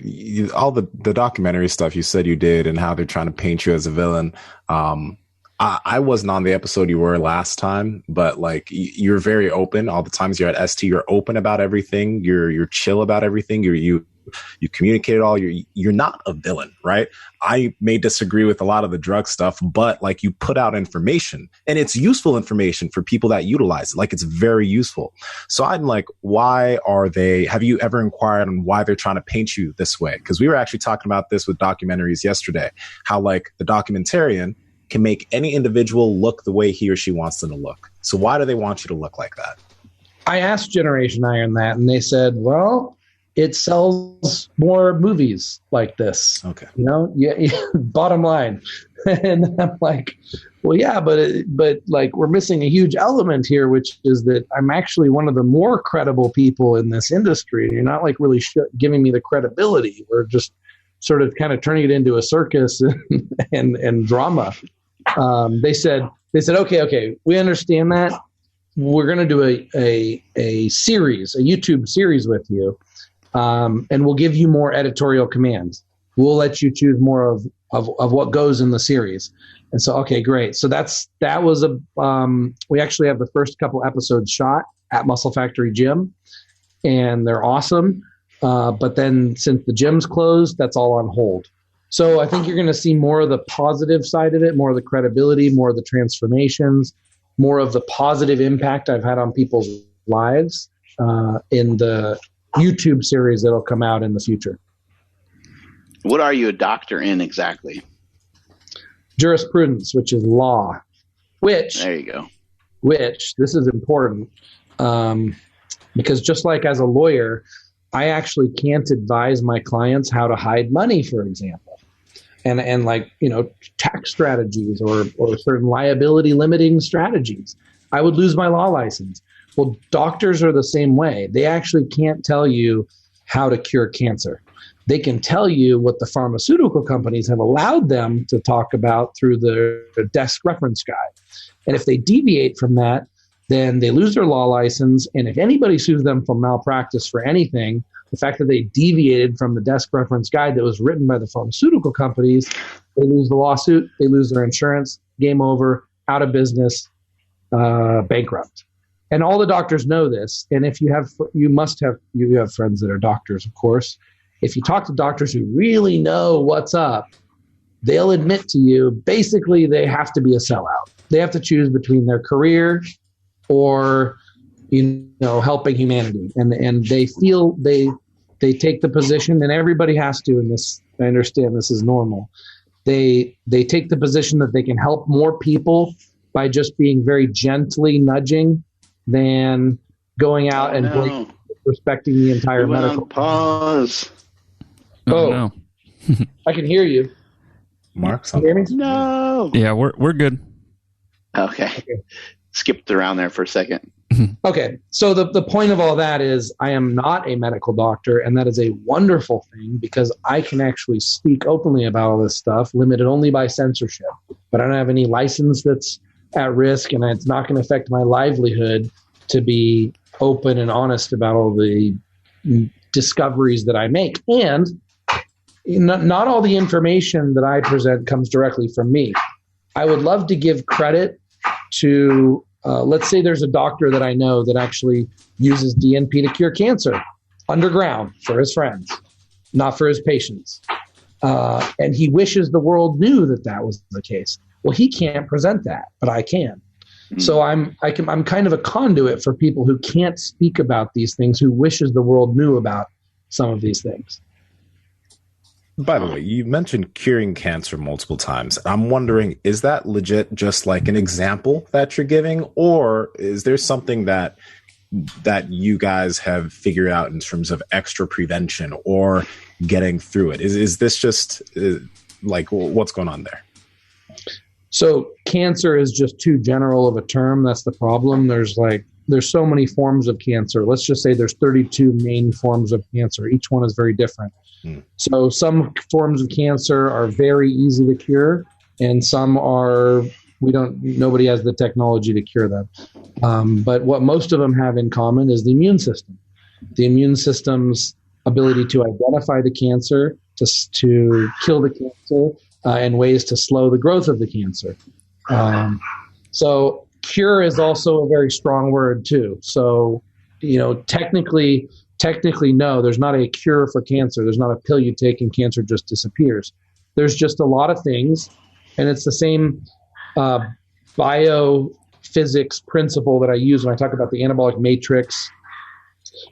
all the documentary stuff you said you did and how they're trying to paint you as a villain. I wasn't on the episode you were last time, but like you're very open. All the times you're at ST, you're open about everything. You're chill about everything. You communicate it all. You're not a villain, right? I may disagree with a lot of the drug stuff, but like you put out information, and it's useful information for people that utilize it. Like it's very useful. So I'm like, have you ever inquired on why they're trying to paint you this way? Because we were actually talking about this with documentaries yesterday, how like the documentarian can make any individual look the way he or she wants them to look. So why do they want you to look like that? I asked Generation Iron that, and they said, well, it sells more movies like this. Okay. Bottom line. And I'm like, well, yeah, but like we're missing a huge element here, which is that I'm actually one of the more credible people in this industry. You're not like really giving me the credibility. We're just sort of kind of turning it into a circus and drama. They said, okay, we understand that. We're going to do a series, a YouTube series with you, and we'll give you more editorial commands. We'll let you choose more of what goes in the series. And so, okay, great. So we actually have the first couple episodes shot at Muscle Factory Gym, and they're awesome. But then since the gym's closed, that's all on hold. So I think you're going to see more of the positive side of it, more of the credibility, more of the transformations, more of the positive impact I've had on people's lives in the YouTube series that'll come out in the future. What are you a doctor in exactly? Jurisprudence, which is law. There you go. Which, this is important, because just like as a lawyer, I actually can't advise my clients how to hide money, for example, and like, tax strategies or certain liability limiting strategies. I would lose my law license. Well, doctors are the same way. They actually can't tell you how to cure cancer. They can tell you what the pharmaceutical companies have allowed them to talk about through the desk reference guide. And if they deviate from that, then they lose their law license. And if anybody sues them for malpractice for anything, the fact that they deviated from the desk reference guide that was written by the pharmaceutical companies, they lose the lawsuit, they lose their insurance, game over, out of business, bankrupt. And all the doctors know this. And if you have friends that are doctors, of course. If you talk to doctors who really know what's up, they'll admit to you, basically, they have to be a sellout. They have to choose between their career or, helping humanity. And they feel they take the position, and everybody has to in this. I understand this is normal. They take the position that they can help more people by just being very gently nudging than going out and respecting the entire medical. Pause. Oh, I can hear you. Mark, can you hear me? No. Yeah, we're good. Okay. Skipped around there for a second. Okay. So the point of all that is I am not a medical doctor, and that is a wonderful thing because I can actually speak openly about all this stuff, limited only by censorship. But I don't have any license that's at risk, and it's not going to affect my livelihood to be open and honest about all the discoveries that I make. And not all the information that I present comes directly from me. I would love to give credit to, let's say there's a doctor that I know that actually uses DNP to cure cancer underground for his friends, not for his patients. And he wishes the world knew that was the case. Well, he can't present that, but I can. Mm-hmm. So I'm kind of a conduit for people who can't speak about these things, who wishes the world knew about some of these things. By the way, you mentioned curing cancer multiple times. I'm wondering, is that legit just like an example that you're giving, or is there something that you guys have figured out in terms of extra prevention or getting through it? Is this just like what's going on there? So cancer is just too general of a term. That's the problem. There's so many forms of cancer. Let's just say there's 32 main forms of cancer. Each one is very different. So some forms of cancer are very easy to cure, and some are nobody has the technology to cure them. But what most of them have in common is the immune system. The immune system's ability to identify the cancer, to kill the cancer, and ways to slow the growth of the cancer. So cure is also a very strong word too. So, technically, no, there's not a cure for cancer. There's not a pill you take and cancer just disappears. There's just a lot of things, and it's the same biophysics principle that I use when I talk about the anabolic matrix,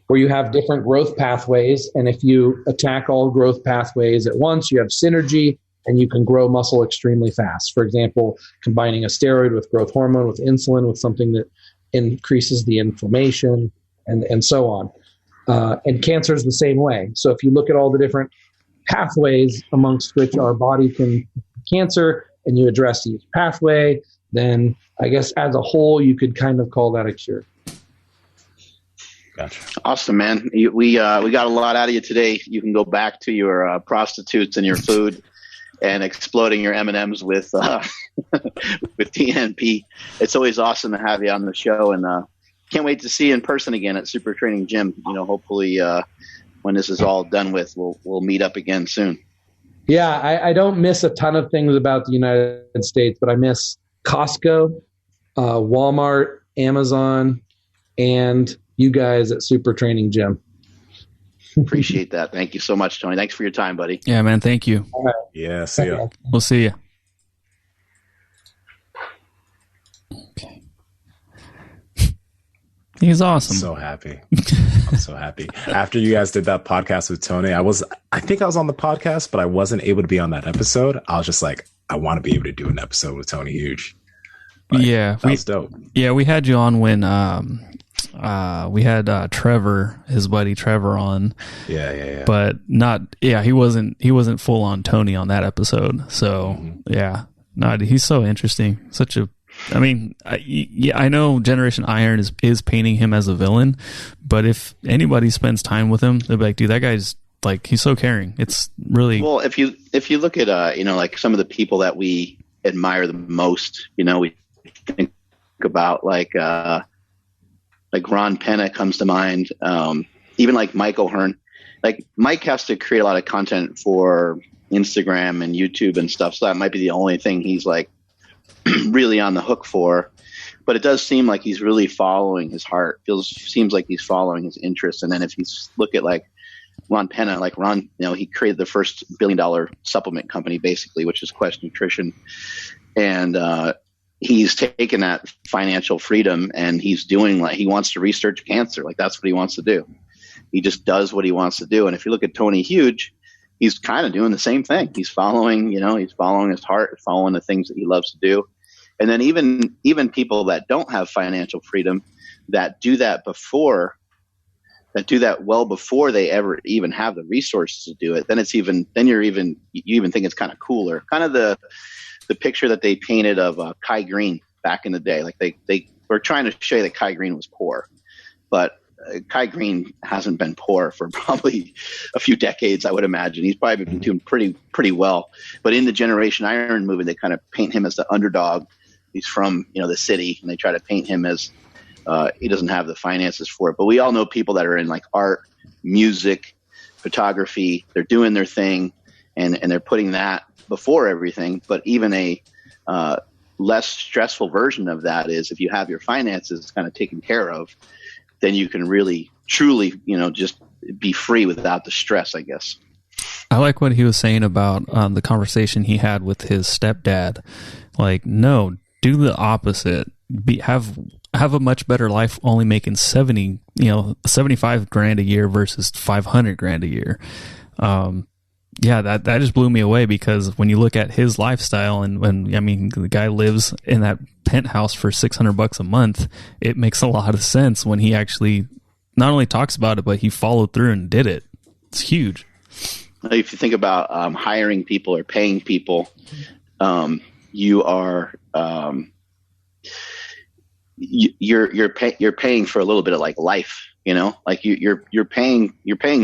where you have different growth pathways, and if you attack all growth pathways at once, you have synergy, and you can grow muscle extremely fast. For example, combining a steroid with growth hormone, with insulin, with something that increases the inflammation, and so on. And cancer is the same way. So if you look at all the different pathways amongst which our body can cancer, and you address each pathway, then I guess as a whole, you could kind of call that a cure. Gotcha. Awesome, man. We got a lot out of you today. You can go back to your prostitutes and your food and exploding your M&Ms with with DNP. It's always awesome to have you on the show, and can't wait to see you in person again at Super Training Gym. Hopefully when this is all done with, we'll meet up again soon. Yeah, I don't miss a ton of things about the United States, but I miss Costco, Walmart, Amazon, and you guys at Super Training Gym. Appreciate that. Thank you so much, Tony. Thanks for your time, buddy. Yeah, man. Thank you. All right. Yeah, see ya. We'll see you. Okay. He's awesome. So happy. I'm so happy. After you guys did that podcast with Tony, I think I was on the podcast, but I wasn't able to be on that episode. I was just like, I want to be able to do an episode with Tony Huge. Yeah. That was dope. Yeah, we had you on when we had Trevor, his buddy Trevor, on. Yeah. But he wasn't full on Tony on that episode. So he's so interesting. I know Generation Iron is painting him as a villain, but if anybody spends time with him, they'll be like, dude, that guy's like, he's so caring. It's really well. If you look at like some of the people that we admire the most, we think about like like Ron Penna comes to mind. Even like Mike O'Hearn. Like Mike has to create a lot of content for Instagram and YouTube and stuff. So that might be the only thing he's like really on the hook for. But it does seem like he's really following his heart. Seems like he's following his interests. And then if you look at like Ron Penna, like Ron, he created the first $1 billion supplement company basically, which is Quest Nutrition. And he's taken that financial freedom and he's doing like, he wants to research cancer. Like that's what he wants to do. He just does what he wants to do. And if you look at Tony Huge, he's kind of doing the same thing. He's following, he's following his heart, following the things that he loves to do. And then even people that don't have financial freedom that do that well before they ever even have the resources to do it, then you even think it's kind of cooler. Kind of the picture that they painted of Kai Green back in the day. Like they were trying to show you that Kai Green was poor, but Kai Green hasn't been poor for probably a few decades, I would imagine. He's probably been doing pretty well. But in the Generation Iron movie, they kind of paint him as the underdog. He's from, the city, and they try to paint him as he doesn't have the finances for it. But we all know people that are in like art, music, photography. They're doing their thing, and they're putting that before everything. But even a less stressful version of that is if you have your finances kind of taken care of, then you can really, truly, just be free without the stress, I guess. I like what he was saying about the conversation he had with his stepdad. Like, no, do the opposite. Have a much better life only making 75 grand a year versus 500 grand a year. That just blew me away because when you look at his lifestyle and the guy lives in that penthouse for $600 a month, it makes a lot of sense when he actually not only talks about it, but he followed through and did it. It's huge. If you think about hiring people or paying people, you are you're paying for a little bit of like life, like you're paying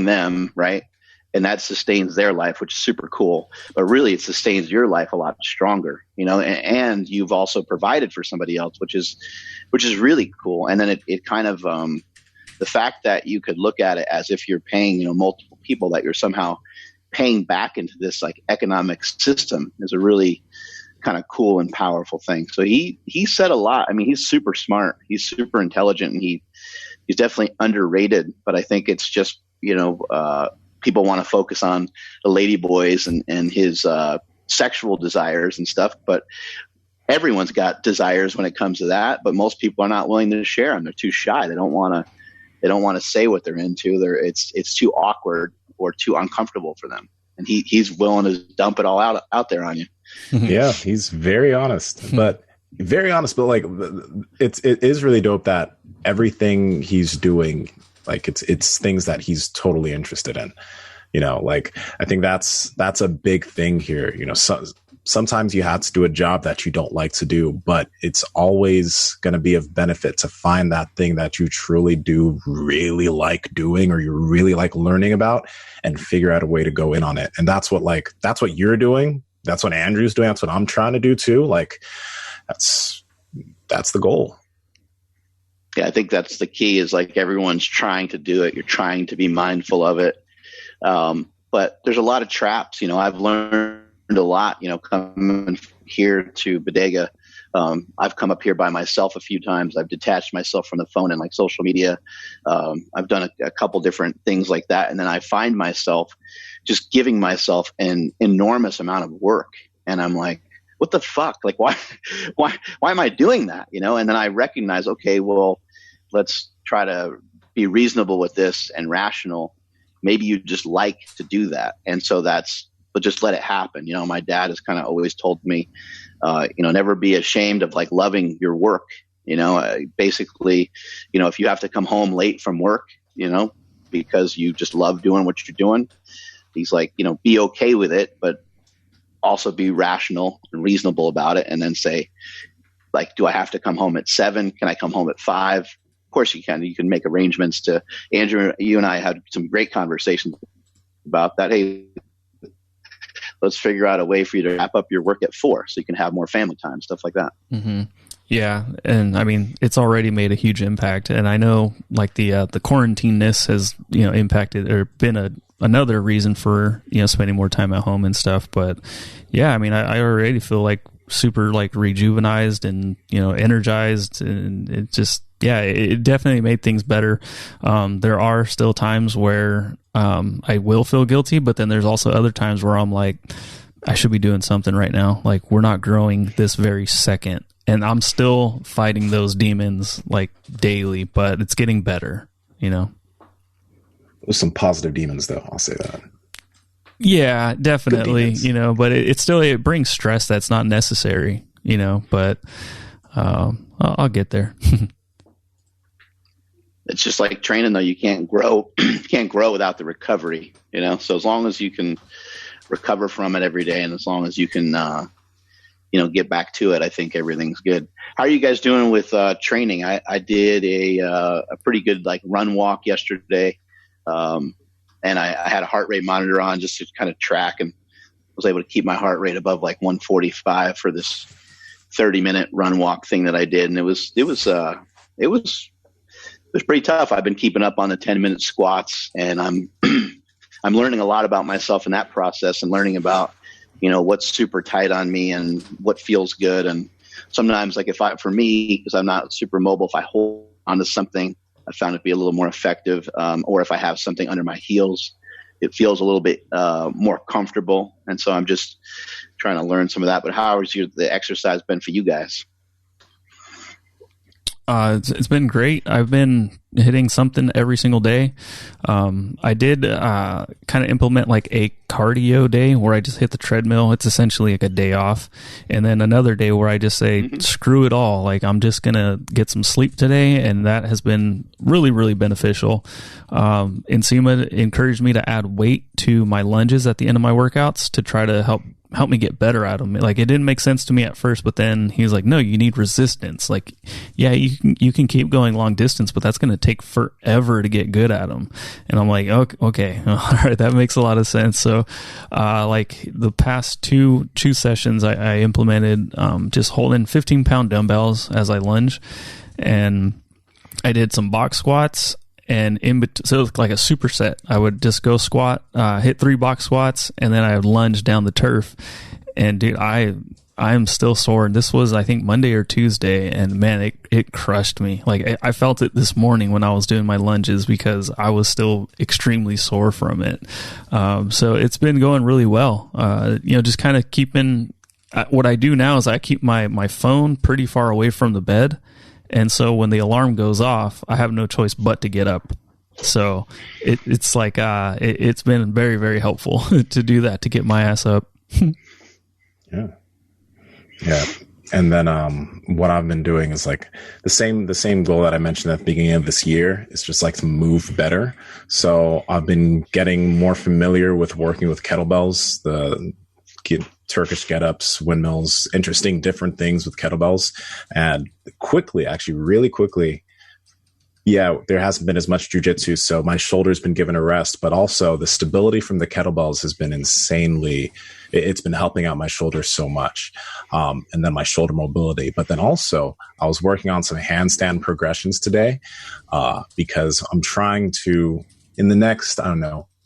them, right? And that sustains their life, which is super cool. But really, it sustains your life a lot stronger, and you've also provided for somebody else, which is really cool. And then it kind of the fact that you could look at it as if you're paying, multiple people, that you're somehow paying back into this like economic system is a really kind of cool and powerful thing. So he said a lot. I mean, he's super smart. He's super intelligent, and he's definitely underrated. But I think it's just, people want to focus on the lady boys and his sexual desires and stuff, but everyone's got desires when it comes to that. But most people are not willing to share them. They're too shy. They don't want to say what they're into. It's too awkward or too uncomfortable for them. And he's willing to dump it all out there on you. Yeah, he's very honest, but like it is really dope that everything he's doing, like it's things that he's totally interested in, like I think that's a big thing here. Sometimes you have to do a job that you don't like to do, but it's always going to be of benefit to find that thing that you truly do really like doing, or you really like learning about, and figure out a way to go in on it. And that's what you're doing. That's what Andrew's doing. That's what I'm trying to do too. Like that's the goal. Yeah, I think that's the key, is like everyone's trying to do it. You're trying to be mindful of it. But there's a lot of traps. I've learned a lot, coming here to Bodega. I've come up here by myself a few times. I've detached myself from the phone and like social media. I've done a couple different things like that. And then I find myself just giving myself an enormous amount of work. And I'm like, what the fuck? Like, why am I doing that? And then I recognize, okay, well, let's try to be reasonable with this and rational. Maybe you just like to do that. And so but just let it happen. My dad has kind of always told me, never be ashamed of like loving your work. Basically, if you have to come home late from work, because you just love doing what you're doing, he's like, be okay with it, but also be rational and reasonable about it. And then say, like, do I have to come home at 7? Can I come home at 5? Of course you can. You can make arrangements to. Andrew, you and I had some great conversations about that. Hey, let's figure out a way for you to wrap up your work at 4 so you can have more family time, stuff like that. Mm-hmm. Yeah, and I mean, it's already made a huge impact, and I know like the quarantine-ness has, you know, impacted or been another reason for, you know, spending more time at home and stuff. But yeah, I mean, I already feel like super like rejuvenized and, you know, energized, and it just, yeah, it definitely made things better. There are still times where I will feel guilty, but then there's also other times where I'm like, I should be doing something right now. Like, we're not growing this very second. And I'm still fighting those demons like daily, but it's getting better, you know? There's some positive demons though. I'll say that. Yeah, definitely. You know, but it brings stress that's not necessary, you know, but I'll get there. It's just like training though. You can't grow, without the recovery, you know? So as long as you can recover from it every day, and as long as you can, you know, get back to it, I think everything's good. How are you guys doing with training? I did a pretty good like run walk yesterday, and I had a heart rate monitor on just to kind of track, and was able to keep my heart rate above like 145 for this 30-minute run walk thing that I did, and it was pretty tough. I've been keeping up on the 10-minute squats, and I'm I'm learning a lot about myself in that process, and learning about, you know, what's super tight on me and what feels good. And sometimes, like for me, because I'm not super mobile, if I hold onto something, I found it to be a little more effective. Or if I have something under my heels, it feels a little bit more comfortable. And so I'm just trying to learn some of that. But how has the exercise been for you guys? It's been great. I've been hitting something every single day. I did kind of implement like a cardio day where I just hit the treadmill. It's essentially like a day off. And then another day where I just say, screw it all. Like, I'm just going to get some sleep today. And that has been really, really beneficial. Nsima encouraged me to add weight to my lunges at the end of my workouts to try to help me get better at them. Like, it didn't make sense to me at first, but then he's like, no, you need resistance. Like, yeah, you can keep going long distance, but that's going to take forever to get good at them. And I'm like, okay, all right, that makes a lot of sense. So, like the past two sessions, I implemented, just holding 15-pound dumbbells as I lunge, and I did some box squats. And so it was like a superset. I would just go squat, hit 3 box squats, and then I would lunge down the turf. And dude, I'm still sore. And this was, I think, Monday or Tuesday, and man, it crushed me. Like, I felt it this morning when I was doing my lunges because I was still extremely sore from it. So it's been going really well. You know, just kind of keeping. What I do now is I keep my phone pretty far away from the bed. And so when the alarm goes off, I have no choice but to get up. So it's like, it's been very, very helpful to do that, to get my ass up. Yeah. And then, what I've been doing is like the same goal that I mentioned at the beginning of this year is just like to move better. So I've been getting more familiar with working with kettlebells, Turkish get-ups, windmills, interesting different things with kettlebells. And really quickly, yeah, there hasn't been as much jujitsu, so my shoulder's been given a rest, but also the stability from the kettlebells has been it's been helping out my shoulder so much. And then my shoulder mobility. But then also I was working on some handstand progressions today, because I'm trying to, in the next,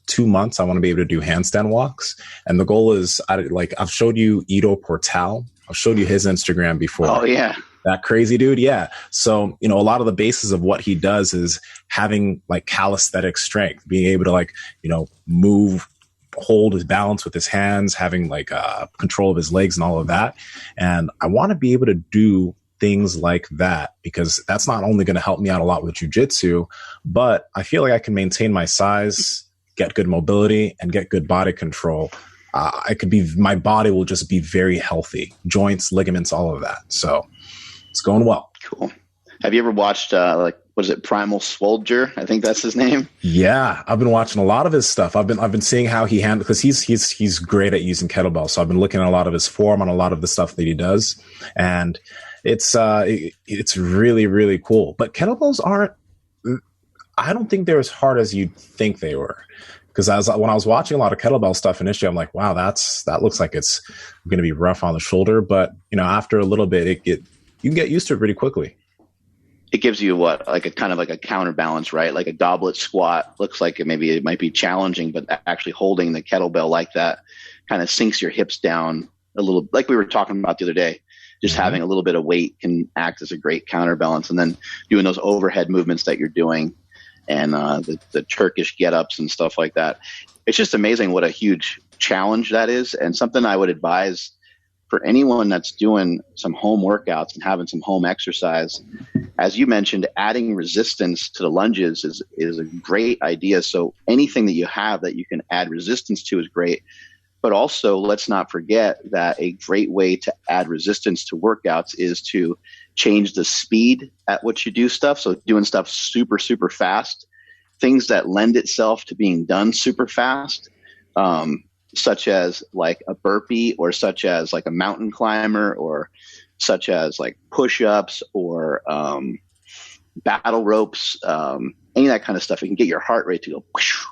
2 months, I want to be able to do handstand walks. And the goal is, I've showed you Ido Portal. I've showed you his Instagram before. Oh, yeah. That crazy dude. Yeah. So, you know, a lot of the basis of what he does is having like calisthenic strength, being able to like, you know, move, hold his balance with his hands, having like control of his legs and all of that. And I want to be able to do things like that, because that's not only going to help me out a lot with jujitsu, but I feel like I can maintain my size, get good mobility, and get good body control. My body will just be very healthy, joints, ligaments, all of that. So it's going well. Cool. Have you ever watched, was it Primal Soldier? I think that's his name. Yeah. I've been watching a lot of his stuff. I've been seeing how he handles, because he's great at using kettlebells. So I've been looking at a lot of his form on a lot of the stuff that he does. And it's really, really cool. But kettlebells I don't think they're as hard as you'd think they were. Because when I was watching a lot of kettlebell stuff initially, I'm like, wow, that looks like it's going to be rough on the shoulder. But, you know, after a little bit, you can get used to it pretty quickly. It gives you what, like a kind of like a counterbalance, right? Like a goblet squat looks like it might be challenging, but actually holding the kettlebell like that kind of sinks your hips down a little, like we were talking about the other day. Just having a little bit of weight can act as a great counterbalance, and then doing those overhead movements that you're doing, and the Turkish get-ups and stuff like that. It's just amazing what a huge challenge that is, and something I would advise for anyone that's doing some home workouts and having some home exercise. As you mentioned, adding resistance to the lunges is a great idea. So anything that you have that you can add resistance to is great. But also, let's not forget that a great way to add resistance to workouts is to change the speed at which you do stuff. So doing stuff super, super fast, things that lend itself to being done super fast, such as like a burpee, or such as like a mountain climber, or such as like push-ups, or battle ropes, any of that kind of stuff. It can get your heart rate to go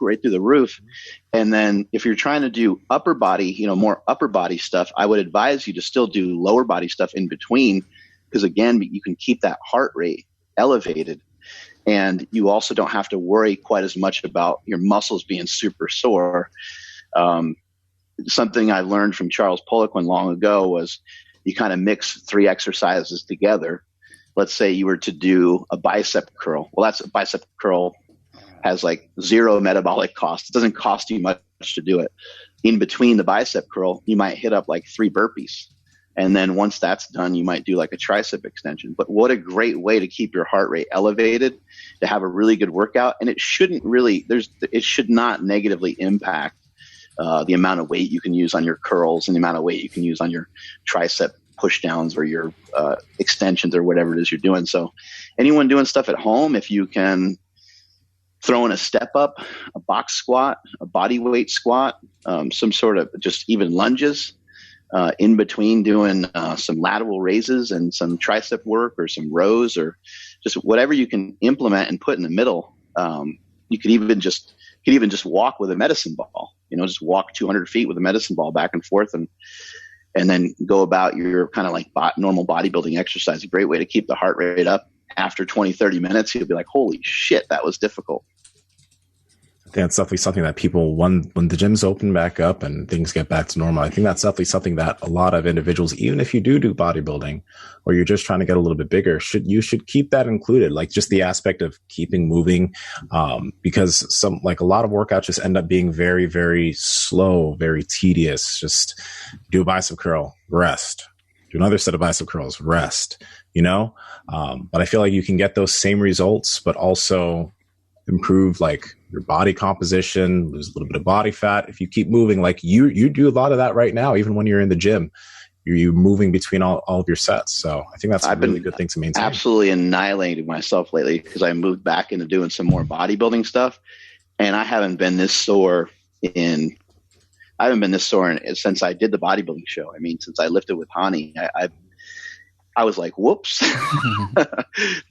right through the roof. And then if you're trying to do upper body, more upper body stuff, I would advise you to still do lower body stuff in between, because again, you can keep that heart rate elevated. And you also don't have to worry quite as much about your muscles being super sore. Something I learned from Charles Poliquin long ago was you kind of mix 3 exercises together. Let's say you were to do a bicep curl. Well, that's a bicep curl has like 0 metabolic cost. It doesn't cost you much to do it. In between the bicep curl, you might hit up like 3 burpees. And then once that's done, you might do like a tricep extension. But what a great way to keep your heart rate elevated, to have a really good workout. And it should not negatively impact the amount of weight you can use on your curls and the amount of weight you can use on your tricep push downs or your extensions or whatever it is you're doing. So anyone doing stuff at home, if you can throw in a step up, a box squat, a body weight squat, some sort of just even lunges, in between doing some lateral raises and some tricep work, or some rows, or just whatever you can implement and put in the middle. You could even just walk with a medicine ball, just walk 200 feet with a medicine ball back and forth, and then go about your kind of like normal bodybuilding exercise. A great way to keep the heart rate up. After 20, 30 minutes, you'll be like, holy shit, that was difficult. I think that's definitely something that people, when the gyms open back up and things get back to normal, I think that's definitely something that a lot of individuals, even if you do bodybuilding or you're just trying to get a little bit bigger, you should keep that included, like just the aspect of keeping moving, because a lot of workouts just end up being very, very slow, very tedious. Just do a bicep curl, rest, do another set of bicep curls, rest, but I feel like you can get those same results, but also improve like your body composition, lose a little bit of body fat if you keep moving. Like you do a lot of that right now, even when you're in the gym, you're moving between all of your sets. So I think that's a really good thing to maintain. Absolutely annihilated myself lately, because I moved back into doing some more bodybuilding stuff, and I haven't been this sore since I did the bodybuilding show. I mean, since I lifted with Hani, I was like, whoops,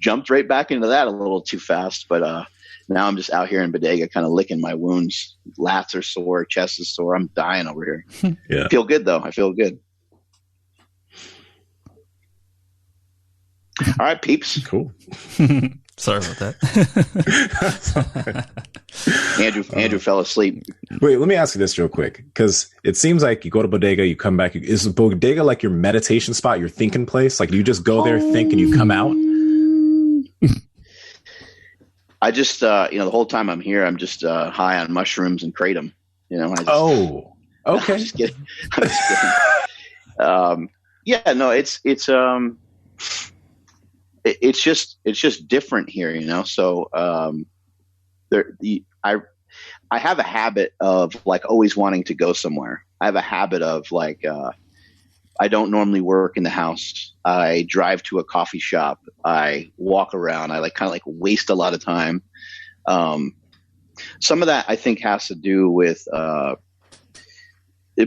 jumped right back into that a little too fast. But now I'm just out here in Bodega kind of licking my wounds. Lats are sore, chest is sore. I'm dying over here. Yeah. I feel good though. I feel good. All right, peeps. Cool. Sorry about that. Andrew fell asleep. Wait, let me ask you this real quick, because it seems like you go to Bodega, you come back. Is Bodega like your meditation spot, your thinking place? Like you just go there, think, and you come out? I just, the whole time I'm here, I'm just high on mushrooms and kratom. Okay. I'm just kidding. Yeah, no, it's just different here, So I have a habit of like always wanting to go somewhere. I have a habit of like I don't normally work in the house. I drive to a coffee shop. I walk around. I kind of waste a lot of time. Some of that I think has to do with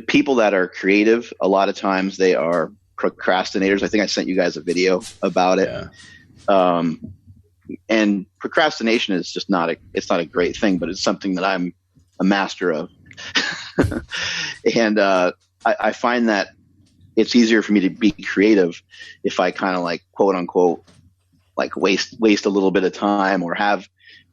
people that are creative. A lot of times they are procrastinators. I think I sent you guys a video about it. Yeah. And procrastination is just it's not a great thing, but it's something that I'm a master of. And I find that it's easier for me to be creative if I kind of like quote unquote like waste a little bit of time or have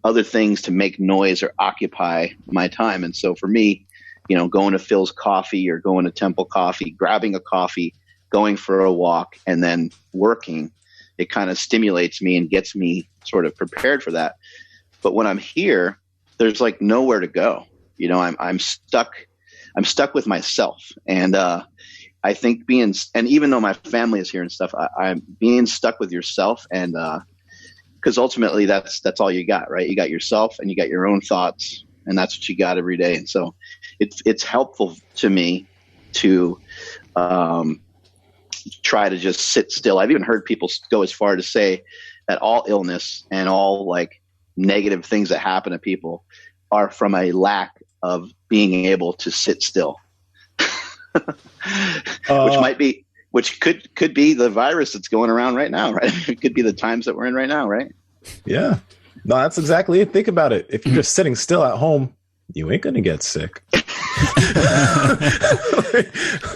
other things to make noise or occupy my time. And so for me, you know, going to Phil's Coffee or going to Temple Coffee, grabbing a coffee, going for a walk, and then working, it kind of stimulates me and gets me sort of prepared for that. But when I'm here, there's like nowhere to go. You know, I'm stuck with myself. And I think and even though my family is here and stuff, I'm being stuck with yourself. And because ultimately that's all you got, right? You got yourself and you got your own thoughts, and that's what you got every day. And so it's helpful to me to try to just sit still. I've even heard people go as far to say that all illness and all like negative things that happen to people are from a lack of being able to sit still. which could be the virus that's going around right now, right? It could be the times that we're in right now, right? Yeah. No, that's exactly it. Think about it. If you're just sitting still at home, you ain't going to get sick.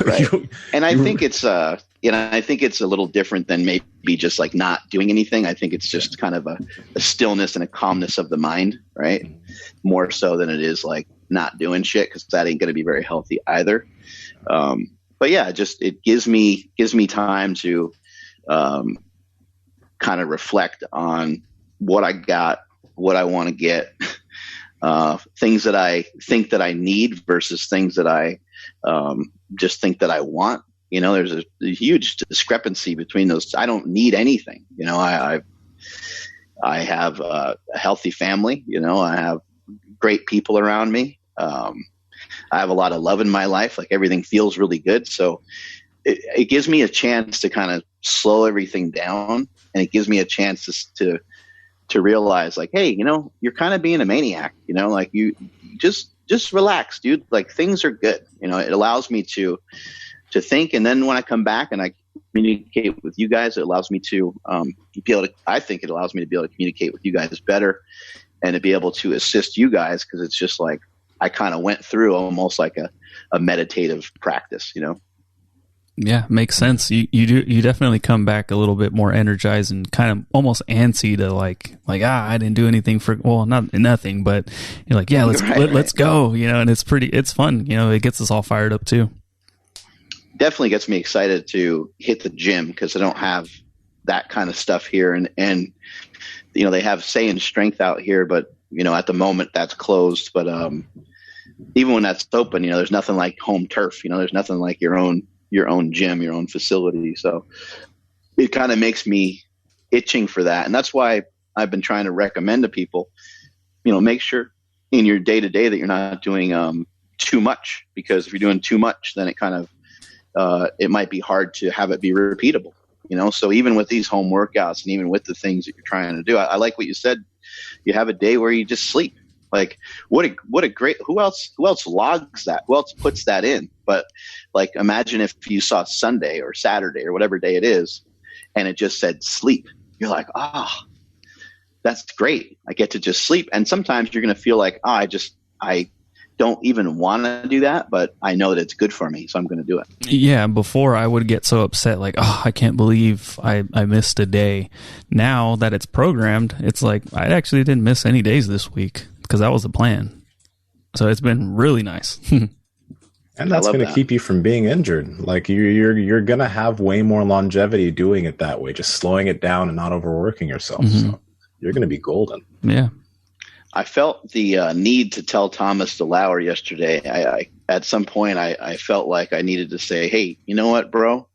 Right. And I think it's I think it's a little different than maybe just like not doing anything. I think it's just kind of a stillness and a calmness of the mind, right? More so than it is like not doing shit, because that ain't going to be very healthy either. But yeah, just it gives me time to kind of reflect on what I got, what I want to get, things that I think that I need versus things that I just think that I want. You know, there's a huge discrepancy between those. I don't need anything. You know, I have a healthy family. You know, I have great people around me. I have a lot of love in my life. Like everything feels really good. So it gives me a chance to kind of slow everything down, and it gives me a chance to realize like, hey, you know, you're kind of being a maniac. You know, like you just relax, dude. Like things are good. You know, it allows me to think. And then when I come back and I communicate with you guys, it allows me to I think it allows me to be able to communicate with you guys better and to be able to assist you guys. Cause it's just like, I kind of went through almost like a meditative practice, you know? Yeah, makes sense. You definitely come back a little bit more energized and kind of almost antsy to like I didn't do anything not nothing, but you're like, yeah, let's go, you know. And it's fun, you know. It gets us all fired up too. Definitely gets me excited to hit the gym because I don't have that kind of stuff here, and you know they have Say and Strength out here, but you know at the moment that's closed. But even when that's open, you know, there's nothing like home turf. You know, there's nothing like your own gym, your own facility. So it kind of makes me itching for that. And that's why I've been trying to recommend to people, you know, make sure in your day to day that you're not doing too much, because if you're doing too much, then it kind of, it might be hard to have it be repeatable, you know? So even with these home workouts and even with the things that you're trying to do, I like what you said. You have a day where you just sleep. Like what a great, who else logs that? Who else puts that in? But like, imagine if you saw Sunday or Saturday or whatever day it is, and it just said sleep. You're like, that's great. I get to just sleep. And sometimes you're going to feel like, I don't even want to do that, but I know that it's good for me, so I'm going to do it. Yeah, before I would get so upset, like, I can't believe I missed a day. Now that it's programmed, it's like, I actually didn't miss any days this week because that was the plan. So it's been really nice. And that's going to keep you from being injured. Like you're going to have way more longevity doing it that way, just slowing it down and not overworking yourself. Mm-hmm. So you're going to be golden. Yeah. I felt the need to tell Thomas DeLauer yesterday. I at some point I felt like I needed to say, hey, you know what, bro?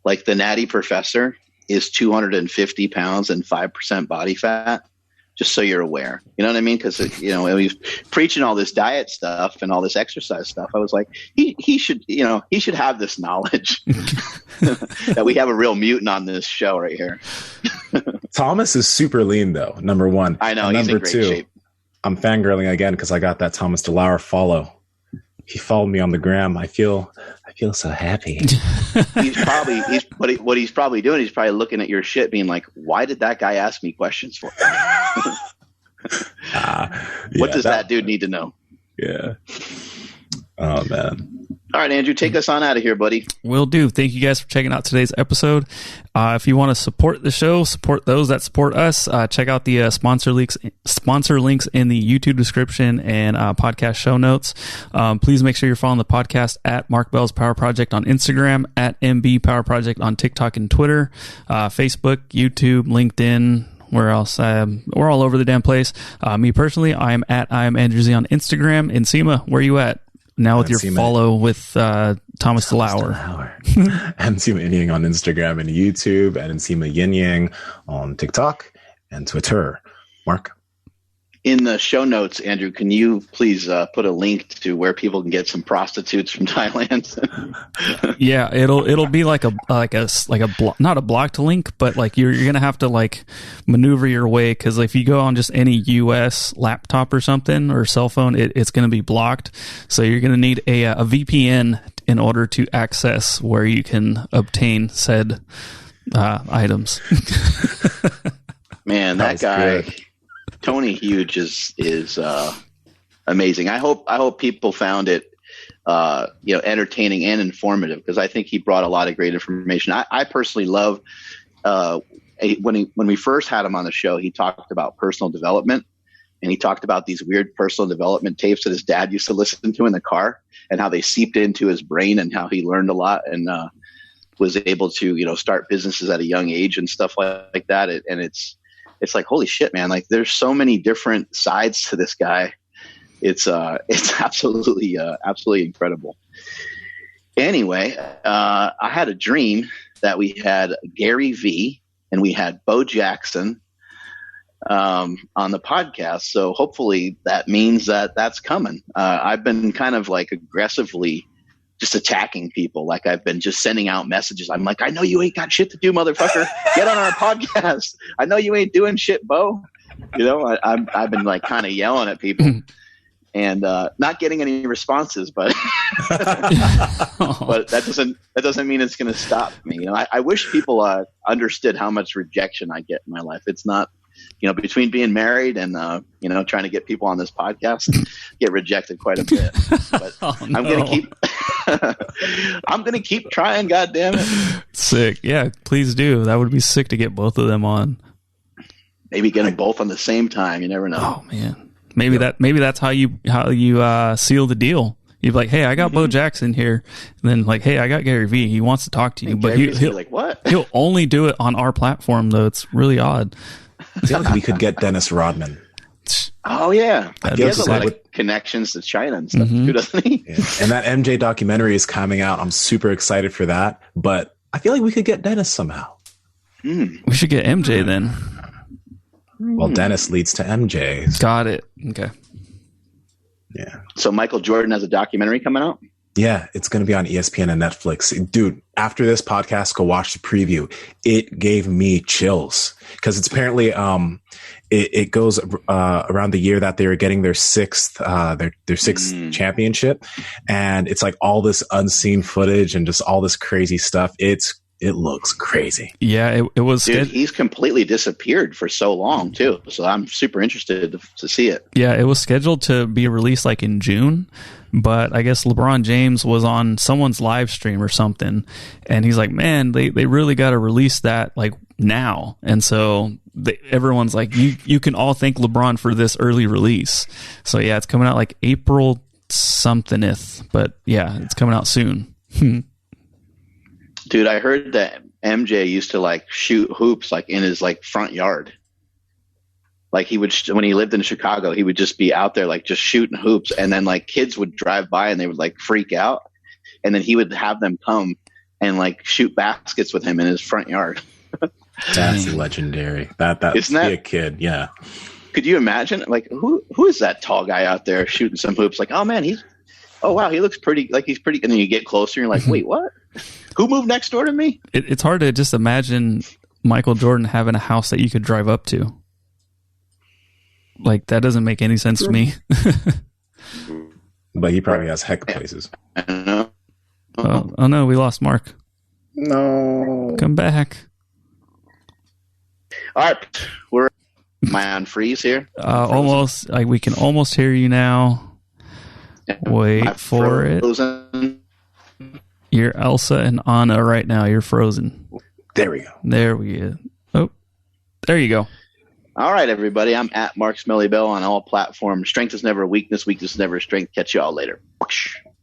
Like the Natty Professor is 250 pounds and 5% body fat. Just so you're aware, you know what I mean? Because you know he's preaching all this diet stuff and all this exercise stuff. I was like, he should have this knowledge that we have a real mutant on this show right here. Thomas is super lean though. Number one, I know. And he's number in great two, shape. I'm fangirling again because I got that Thomas DeLauer follow. He followed me on the gram. I feel so happy. What he's probably doing, he's probably looking at your shit being like, why did that guy ask me questions for? What does that dude need to know? Yeah. Oh man. All right, Andrew, take us on out of here, buddy. Will do. Thank you guys for checking out today's episode. If you want to support the show, support those that support us, check out the sponsor links in the YouTube description and podcast show notes. Please make sure you're following the podcast at Mark Bell's Power Project on Instagram, at MB Power Project on TikTok and Twitter, Facebook, YouTube, LinkedIn. Where else? We're all over the damn place. Me personally, I am Andrew Z on Instagram. Nsima, where are you at? Now with your follow with Thomas DeLauer. Nsima Inyang on Instagram and YouTube, and Nsima Inyang on TikTok and Twitter. Mark? In the show notes, Andrew, can you please put a link to where people can get some prostitutes from Thailand? Yeah, it'll be like a not a blocked link, but like you're gonna have to like maneuver your way, because if you go on just any US laptop or something or cell phone, it's gonna be blocked. So you're gonna need a VPN in order to access where you can obtain said items. Man, that guy. Good. Tony Huge is amazing. I hope people found it entertaining and informative, because I think he brought a lot of great information. I personally love when we first had him on the show, he talked about personal development, and he talked about these weird personal development tapes that his dad used to listen to in the car, and how they seeped into his brain, and how he learned a lot and was able to start businesses at a young age and stuff like that. And it's like, holy shit, man. Like, there's so many different sides to this guy. It's absolutely incredible. Anyway, I had a dream that we had Gary V and we had Bo Jackson on the podcast. So hopefully that means that that's coming. I've been kind of like aggressively just attacking people. Like, I've been just sending out messages. I'm like, I know you ain't got shit to do, motherfucker. Get on our podcast. I know you ain't doing shit, Bo. I've been like kind of yelling at people and not getting any responses, but but that doesn't mean it's going to stop me. I wish people understood how much rejection I get in my life. It's not, between being married and trying to get people on this podcast, get rejected quite a bit. But I'm going to keep I'm going to keep trying, goddammit. Sick. Yeah, please do. That would be sick to get both of them on. Maybe get them both on the same time. You never know. Oh man. Maybe that's how you seal the deal. You'd be like, hey, I got Bo Jackson here. And then like, hey, I got Gary V. He wants to talk to you. But he'll like, what? He'll only do it on our platform, though. It's really odd. I feel like we could get Dennis Rodman. Oh, yeah. He has a lot of connections to China and stuff, too, doesn't he? Yeah. And that MJ documentary is coming out. I'm super excited for that. But I feel like we could get Dennis somehow. We should get MJ then. Well, Dennis leads to MJ. Got it. Okay. Yeah. So Michael Jordan has a documentary coming out? Yeah, it's going to be on ESPN and Netflix. Dude, after this podcast, go watch the preview. It gave me chills because it's apparently it goes around the year that they were getting their sixth championship, and it's like all this unseen footage and just all this crazy stuff. It looks crazy. Yeah, it was. Dude, he's completely disappeared for so long too. So I'm super interested to see it. Yeah, it was scheduled to be released like in June, but I guess LeBron James was on someone's live stream or something, and he's like, "Man, they really got to release that like now." And so everyone's like, "You can all thank LeBron for this early release." So yeah, it's coming out like April somethingth, but yeah, it's coming out soon. Dude, I heard that MJ used to like shoot hoops like in his like front yard. Like he would, when he lived in Chicago, he would just be out there like just shooting hoops, and then like kids would drive by and they would like freak out, and then he would have them come and like shoot baskets with him in his front yard. That's legendary. That's a kid, yeah. Could you imagine? Like who is that tall guy out there shooting some hoops? Like, oh man, oh wow, he looks pretty. Like he's pretty. And then you get closer, and you're like, wait, what? Who moved next door to me? It's hard to just imagine Michael Jordan having a house that you could drive up to. Like, that doesn't make any sense to me. But he probably has heck places. I Oh no, we lost Mark. No. Come back. All right. Am I on freeze here? Almost. Like, we can almost hear you now. Wait for it. You're Elsa and Anna right now. You're frozen. There we go. There we go. Oh, there you go. All right, everybody. I'm at Mark Smelly Bell on all platforms. Strength is never a weakness. Weakness is never a strength. Catch you all later.